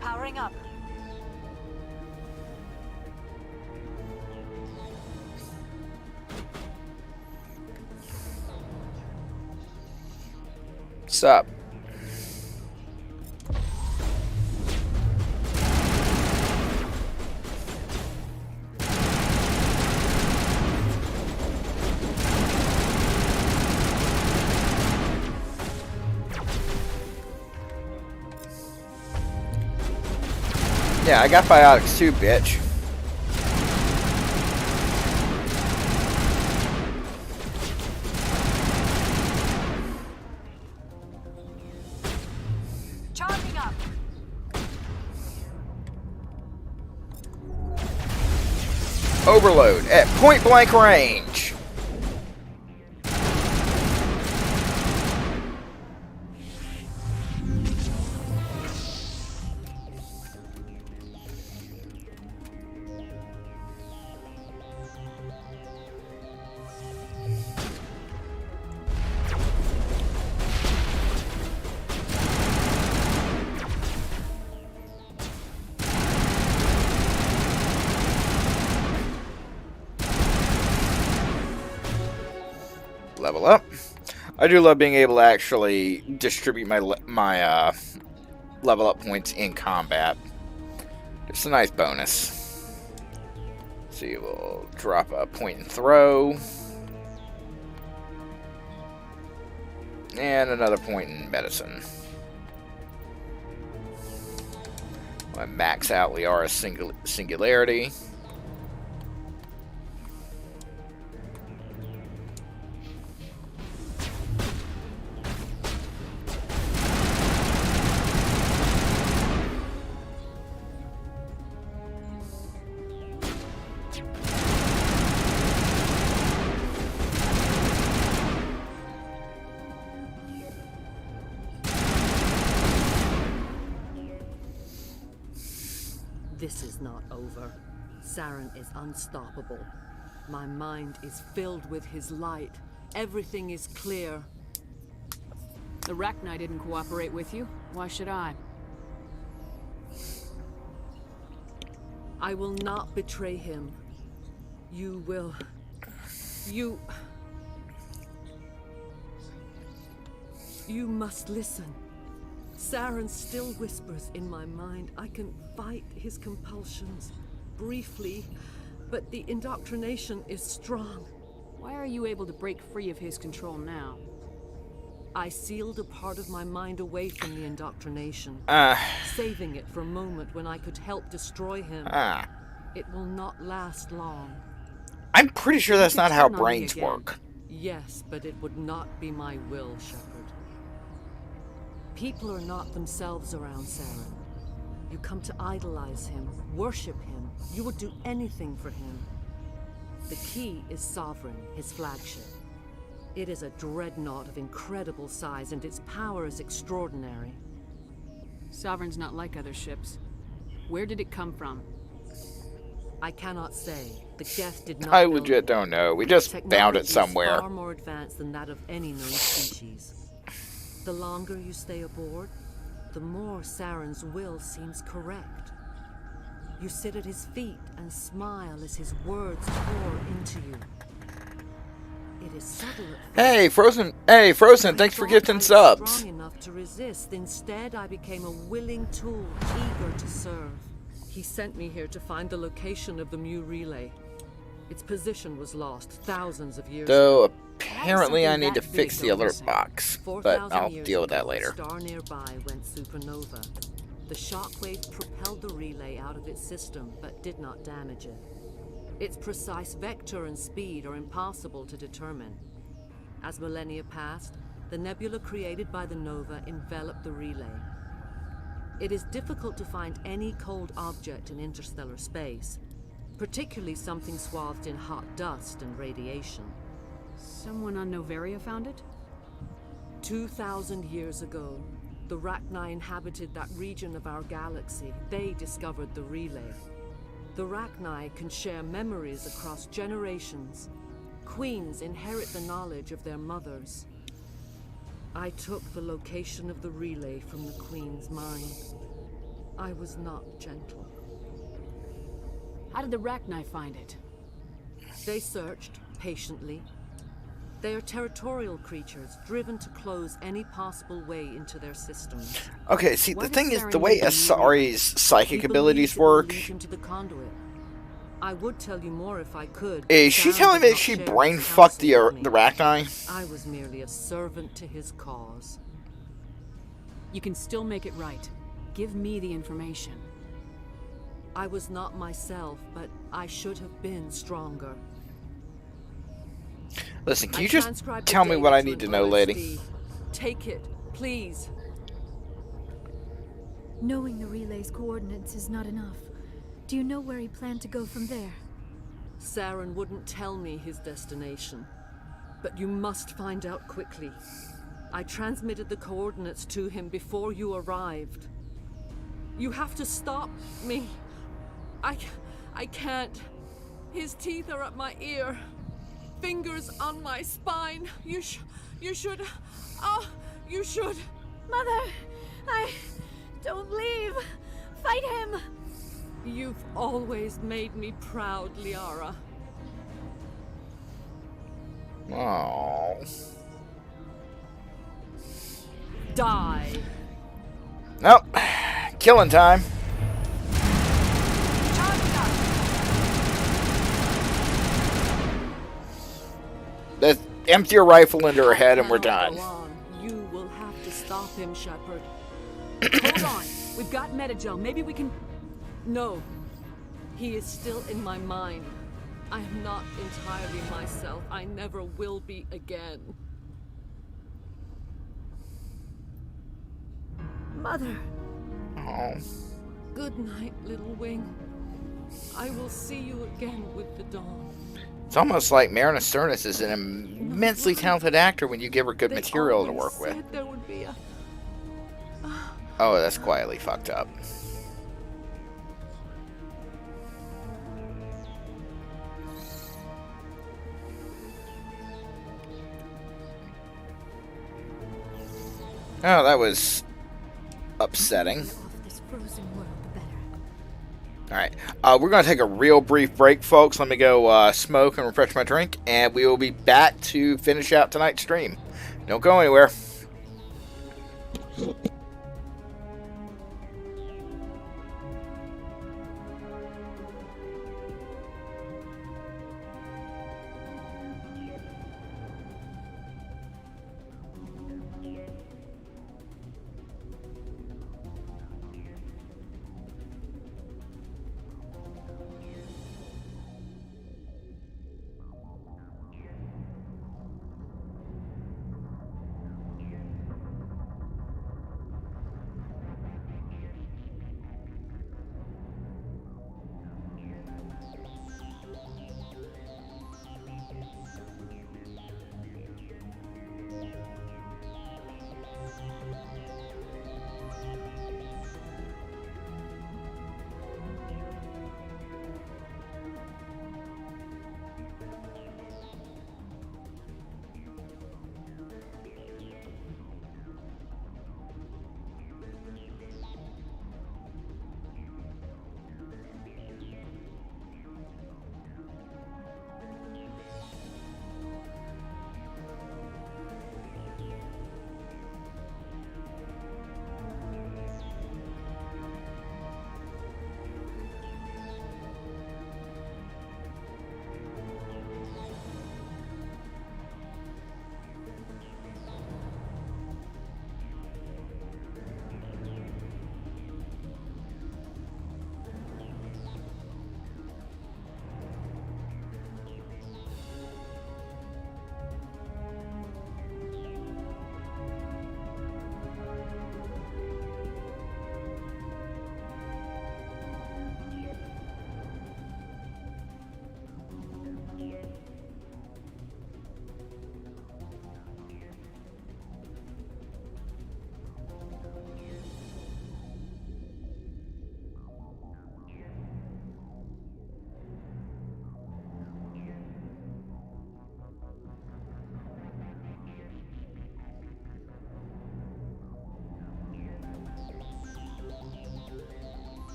Powering up. What's up? Yeah, I got biotics too, bitch. Charging up. Overload at point blank range. Level up. I do love being able to actually distribute my level up points in combat. It's a nice bonus. So you will drop a point and throw. And another point in medicine. I max out Liara's singularity. This is not over. Saren is unstoppable. My mind is filled with his light. Everything is clear. The Rachni didn't cooperate with you. Why should I? I will not betray him. You will... You must listen. Saren still whispers in my mind. I can fight his compulsions, briefly, but the indoctrination is strong. Why are you able to break free of his control now? I sealed a part of my mind away from the indoctrination, saving it for a moment when I could help destroy him. It will not last long. I'm pretty sure that's not how brains work. Yes, but it would not be my will, Shepard. People are not themselves around Saren. You come to idolize him, worship him. You would do anything for him. The key is Sovereign, his flagship. It is a dreadnought of incredible size, and its power is extraordinary. Sovereign's not like other ships. Where did it come from? I cannot say. The Geth did not I legit don't know. We just found it somewhere. Is far more advanced than that of any known species. The longer you stay aboard, the more Saren's will seems correct. You sit at his feet and smile as his words pour into you. It is subtle at first. Hey, Frozen. Hey, Frozen. Thanks for gifting subs. Strong enough to resist. Instead, I became a willing tool, eager to serve. He sent me here to find the location of the Mu relay. Its position was lost thousands of years Though ago. apparently I need to fix the alert box, but I'll deal with that later. A star nearby went supernova. The shockwave propelled the relay out of its system, but did not damage it. Its precise vector and speed are impossible to determine. As millennia passed, the nebula created by the nova enveloped the relay. It is difficult to find any cold object in interstellar space, particularly something swathed in hot dust and radiation. Someone on Novaria found it? 2,000 years ago, the Rachni inhabited that region of our galaxy. They discovered the relay. The Rachni can share memories across generations. Queens inherit the knowledge of their mothers. I took the location of the relay from the Queen's mind. I was not gentle. How did the Rachni find it? They searched, patiently. They are territorial creatures, driven to close any possible way into their systems. Okay, see, the thing is, the way Asari's psychic abilities work... Into the conduit. I would tell you more if I could. Is she telling me that she brain-fucked the Rachni? I was merely a servant to his cause. You can still make it right. Give me the information. I was not myself, but I should have been stronger. Listen, can you just tell me what I need to know, lady? Take it, please. Knowing the relay's coordinates is not enough. Do you know where he planned to go from there? Saren wouldn't tell me his destination. But you must find out quickly. I transmitted the coordinates to him before you arrived. You have to stop me. I can't. His teeth are at my ear. Fingers on my spine. You should. Oh, you should. Mother, don't leave. Fight him. You've always made me proud, Liara. Oh. Die. Nope. Killing time. Let's empty your rifle into her head and we're done. You will have to stop him, Shepard. Hold on. We've got Metagel. Maybe we can... No. He is still in my mind. I am not entirely myself. I never will be again. Mother. Oh. Good night, little wing. I will see you again with the dawn. It's almost like Marina Sirtis is an immensely talented actor when you give her good material to work with. There would be a... Oh, that's quietly fucked up. Oh, that was upsetting. Alright, we're going to take a real brief break, folks. Let me go smoke and refresh my drink, and we will be back to finish out tonight's stream. Don't go anywhere.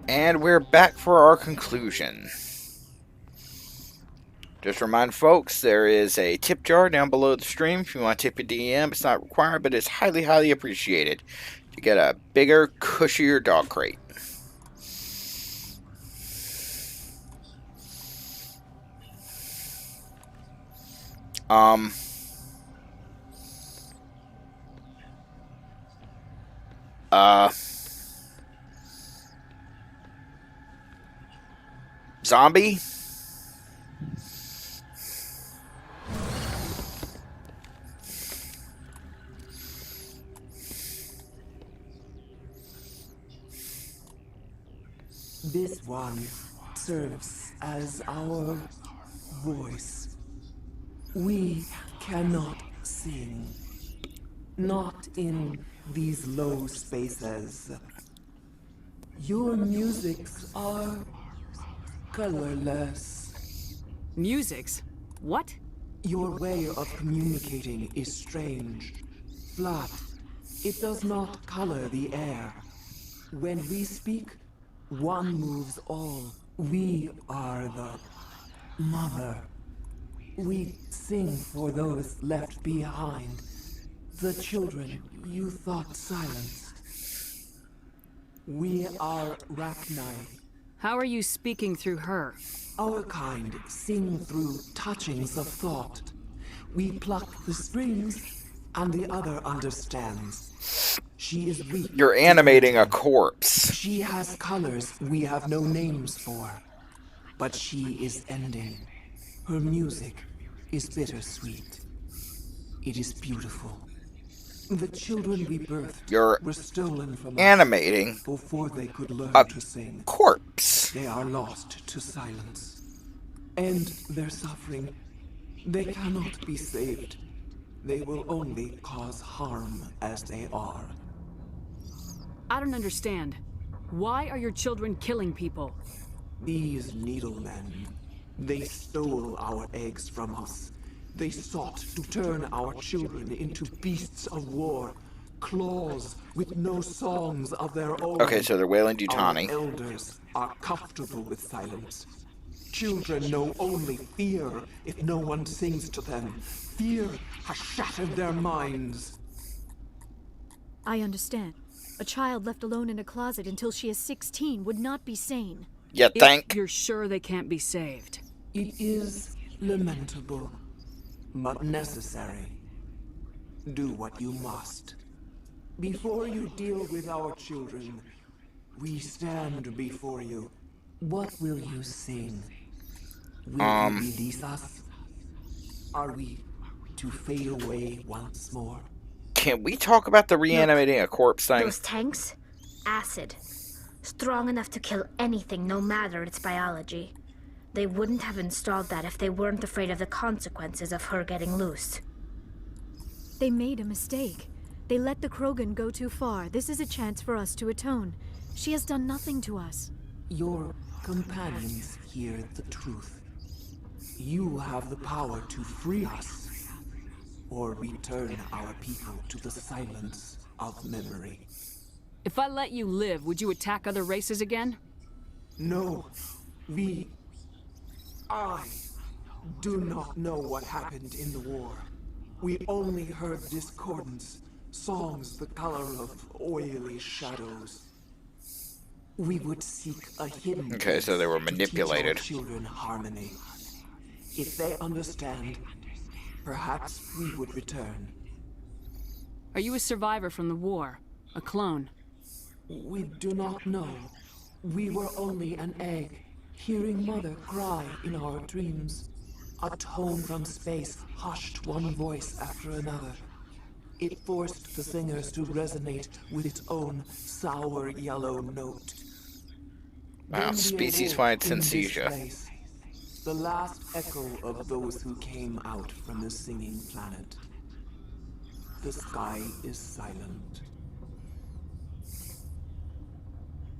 And we're back for our conclusion. Just remind folks, there is a tip jar down below the stream. If you want to tip your DM, it's not required, but it's highly, highly appreciated to get a bigger, cushier dog crate. Zombie? This one serves as our voice. We cannot sing. Not in these low spaces. Your musics are colorless. Musics? What? Your way of communicating is strange. Flat. It does not color the air. When we speak, one moves all. We are the mother. We sing for those left behind. The children you thought silenced. We are Rachni. How are you speaking through her? Our kind sing through touchings of thought. We pluck the strings, and the other understands. She is weak. You're animating a corpse. She has colors we have no names for. But she is ending. Her music is bittersweet. It is beautiful. The children we birthed were stolen from animating us before they could learn to sing. Corpse. They are lost to silence. And their suffering, they cannot be saved. They will only cause harm as they are. I don't understand. Why are your children killing people? These needlemen, they stole our eggs from us. They sought to turn our children into beasts of war, claws with no songs of their own. Okay, so they're Weyland-Yutani. Our elders are comfortable with silence. Children know only fear if no one sings to them. Fear has shattered their minds. I understand. A child left alone in a closet until she is 16 would not be sane. You think? You're sure they can't be saved? It is lamentable, but necessary. Do what you must. Before you deal with our children, we stand before you. What will you sing? Will you release us? Are we to fade away once more? Can we talk about the reanimating a corpse thing? Those tanks? Acid. Strong enough to kill anything, no matter its biology. They wouldn't have installed that if they weren't afraid of the consequences of her getting loose. They made a mistake. They let the Krogan go too far. This is a chance for us to atone. She has done nothing to us. Your companions hear the truth. You have the power to free us, or return our people to the silence of memory. If I let you live, would you attack other races again? No, I do not know what happened in the war. We only heard discordance, songs the color of oily shadows. We would seek a hidden Okay, so they were manipulated. to teach our children harmony. If they understand, perhaps we would return. Are you a survivor from the war? A clone? We do not know. We were only an egg, hearing Mother cry in our dreams. A tone from space hushed one voice after another. It forced the singers to resonate with its own sour yellow note. Wow, species-wide synesthesia. The last echo of those who came out from the singing planet. The sky is silent.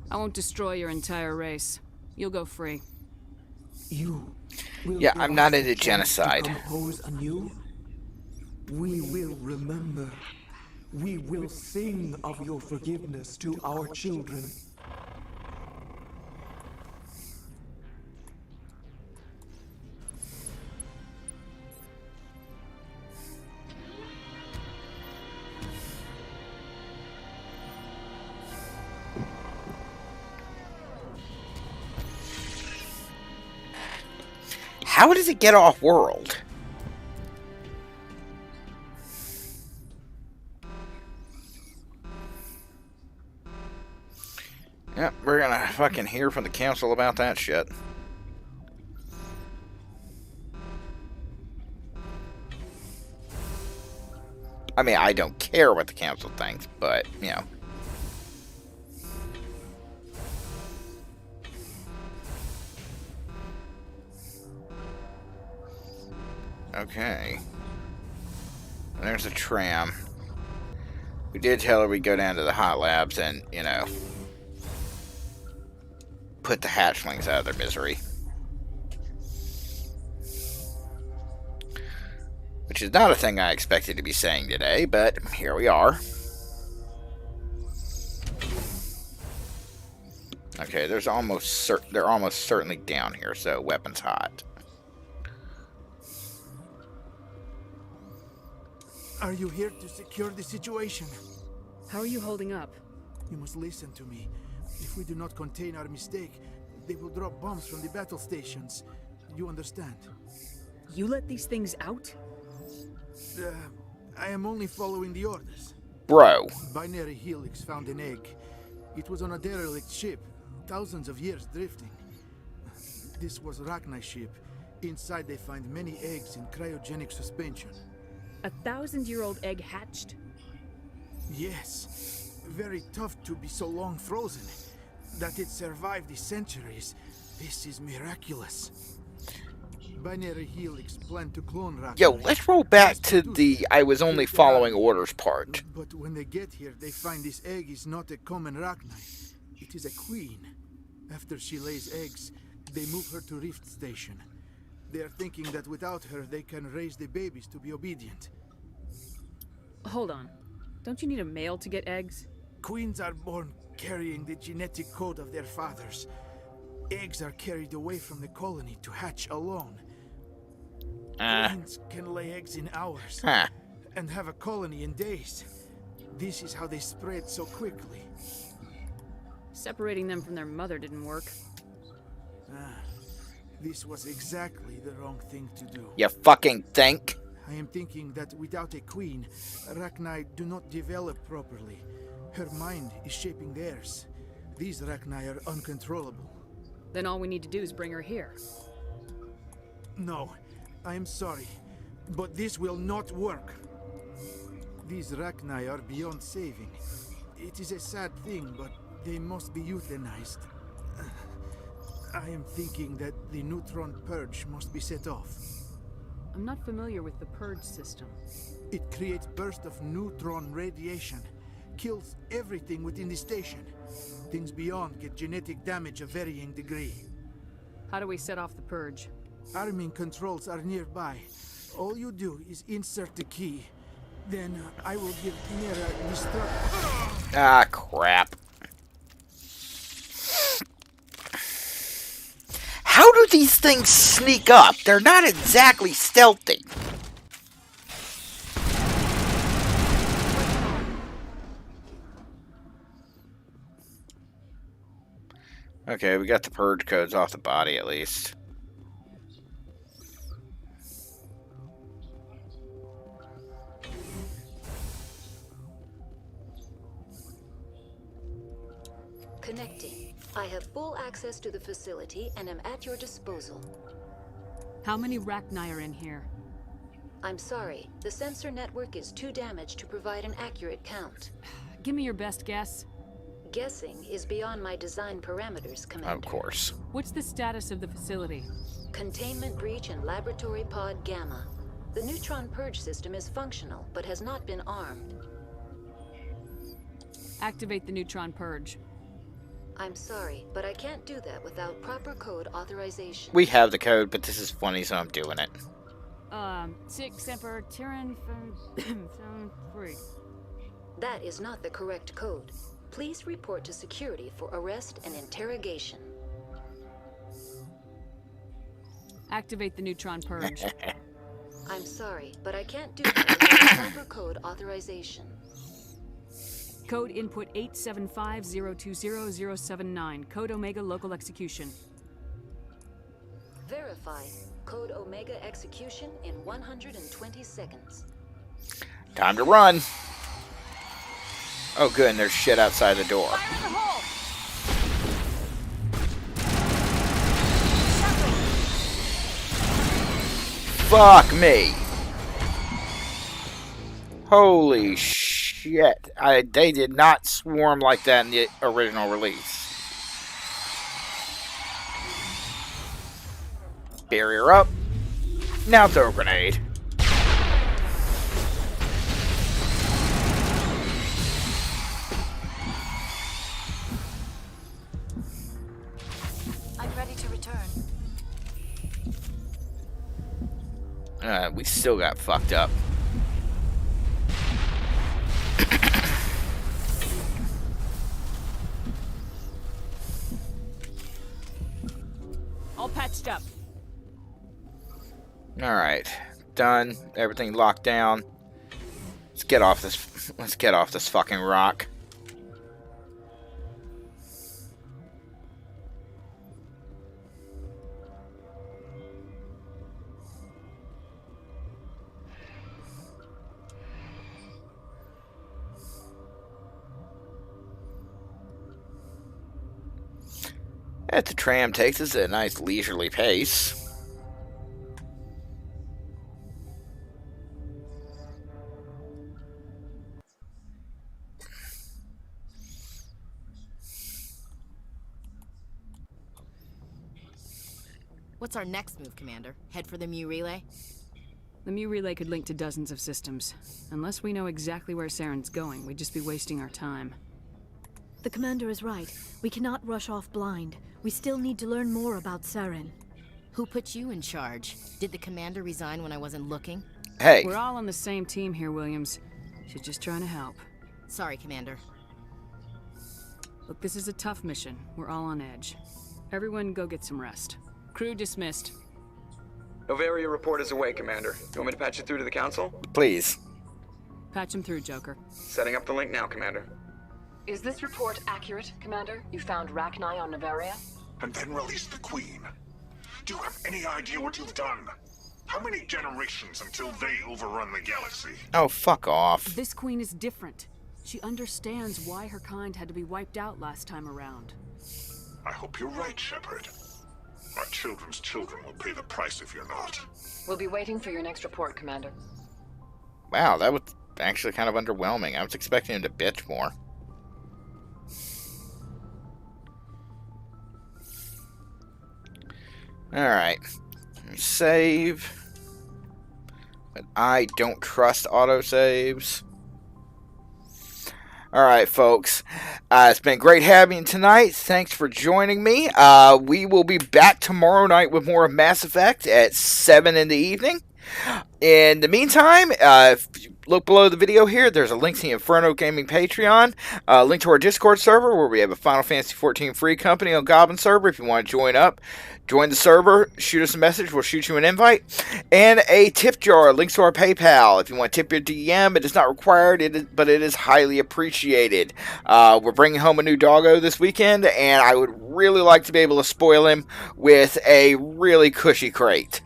I won't destroy your entire race. You'll go free. Yeah, I'm not into genocide. Compose anew? We will remember. We will sing of your forgiveness to our children. How does it get off world? Yep, we're gonna fucking hear from the council about that shit. I mean, I don't care what the council thinks, but, you know. Okay. There's a tram. We did tell her we'd go down to the hot labs and, you know, put the hatchlings out of their misery. Which is not a thing I expected to be saying today, but here we are. Okay, they're almost certainly down here, so weapons hot. Are you here to secure the situation? How are you holding up? You must listen to me. If we do not contain our mistake, they will drop bombs from the battle stations. You understand? You let these things out? I am only following the orders. Bro. Binary Helix found an egg. It was on a derelict ship, thousands of years drifting. This was Rachni's ship. Inside they find many eggs in cryogenic suspension. A 1,000-year-old egg hatched? Yes. Very tough to be so long frozen. That it survived the centuries. This is miraculous. Binary Helix planned to clone Rachni. Yo, let's roll back to the I was only following orders part. But when they get here, they find this egg is not a common Rachni. It is a queen. After she lays eggs, they move her to Rift Station. They are thinking that without her, they can raise the babies to be obedient. Hold on. Don't you need a male to get eggs? Queens are born carrying the genetic code of their fathers. Eggs are carried away from the colony to hatch alone. Queens can lay eggs in hours and have a colony in days. This is how they spread so quickly. Separating them from their mother didn't work. This was exactly the wrong thing to do. You fucking think? I am thinking that without a queen, Rachni do not develop properly. Her mind is shaping theirs. These Rachni are uncontrollable. Then all we need to do is bring her here. No, I am sorry, but this will not work. These Rachni are beyond saving. It is a sad thing, but they must be euthanized. I am thinking that the neutron purge must be set off. I'm not familiar with the purge system. It creates bursts of neutron radiation, kills everything within the station. Things beyond get genetic damage of varying degree. How do we set off the purge? Arming controls are nearby. All you do is insert the key. Then I will give Mira destruct. Ah, crap. How do these things sneak up? They're not exactly stealthy. Okay, we got the purge codes off the body at least. Connecting. I have full access to the facility and am at your disposal. How many Rachni are in here? I'm sorry, the sensor network is too damaged to provide an accurate count. Give me your best guess. Guessing is beyond my design parameters, Commander. Of course. What's the status of the facility? Containment breach in Laboratory Pod Gamma. The neutron purge system is functional, but has not been armed. Activate the neutron purge. I'm sorry, but I can't do that without proper code authorization. We have the code, but this is funny, so I'm doing it. 6 Emperor Tyrann 3. That is not the correct code. Please report to security for arrest and interrogation. Activate the neutron purge. I'm sorry, but I can't do that without proper code authorization. Code input 875020079. Code Omega local execution. Verify. Code Omega execution in 120 seconds. Time to run. Oh, good, and there's shit outside the door. Fuck me. Holy shit. They did not swarm like that in the original release. Barrier up. Now throw a grenade. I'm ready to return. We still got fucked up. All patched up. Alright. Done. Everything locked down. Let's get off this fucking rock. The tram takes us at a nice leisurely pace. What's our next move, Commander? Head for the Mu relay? The Mu relay could link to dozens of systems. Unless we know exactly where Saren's going, we'd just be wasting our time. The commander is right. We cannot rush off blind. We still need to learn more about Saren. Who put you in charge? Did the commander resign when I wasn't looking? Hey. We're all on the same team here, Williams. She's just trying to help. Sorry, Commander. Look, this is a tough mission. We're all on edge. Everyone go get some rest. Crew dismissed. Novaria report is away, Commander. You want me to patch it through to the Council? Please. Patch him through, Joker. Setting up the link now, Commander. Is this report accurate, Commander? You found Rachni on Novaria? And then released the Queen. Do you have any idea what you've done? How many generations until they overrun the galaxy? Oh, fuck off. This queen is different. She understands why her kind had to be wiped out last time around. I hope you're right, Shepard. Our children's children will pay the price if you're not. We'll be waiting for your next report, Commander. Wow, that was actually kind of underwhelming. I was expecting him to bitch more. Alright. Let me save. But I don't trust autosaves. Alright, folks. It's been great having you tonight. Thanks for joining me. We will be back tomorrow night with more of Mass Effect at 7 in the evening. In the meantime, if you look below the video here, there's a link to the Inferno Gaming Patreon, a link to our Discord server where we have a Final Fantasy XIV free company on Goblin server. If you want to join up, join the server, shoot us a message, we'll shoot you an invite, and a tip jar, links to our PayPal. If you want to tip your DM, it is not required, but it is highly appreciated. We're bringing home a new doggo this weekend, and I would really like to be able to spoil him with a really cushy crate.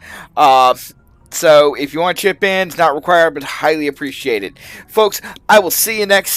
So, if you want to chip in, it's not required, but highly appreciated. Folks, I will see you next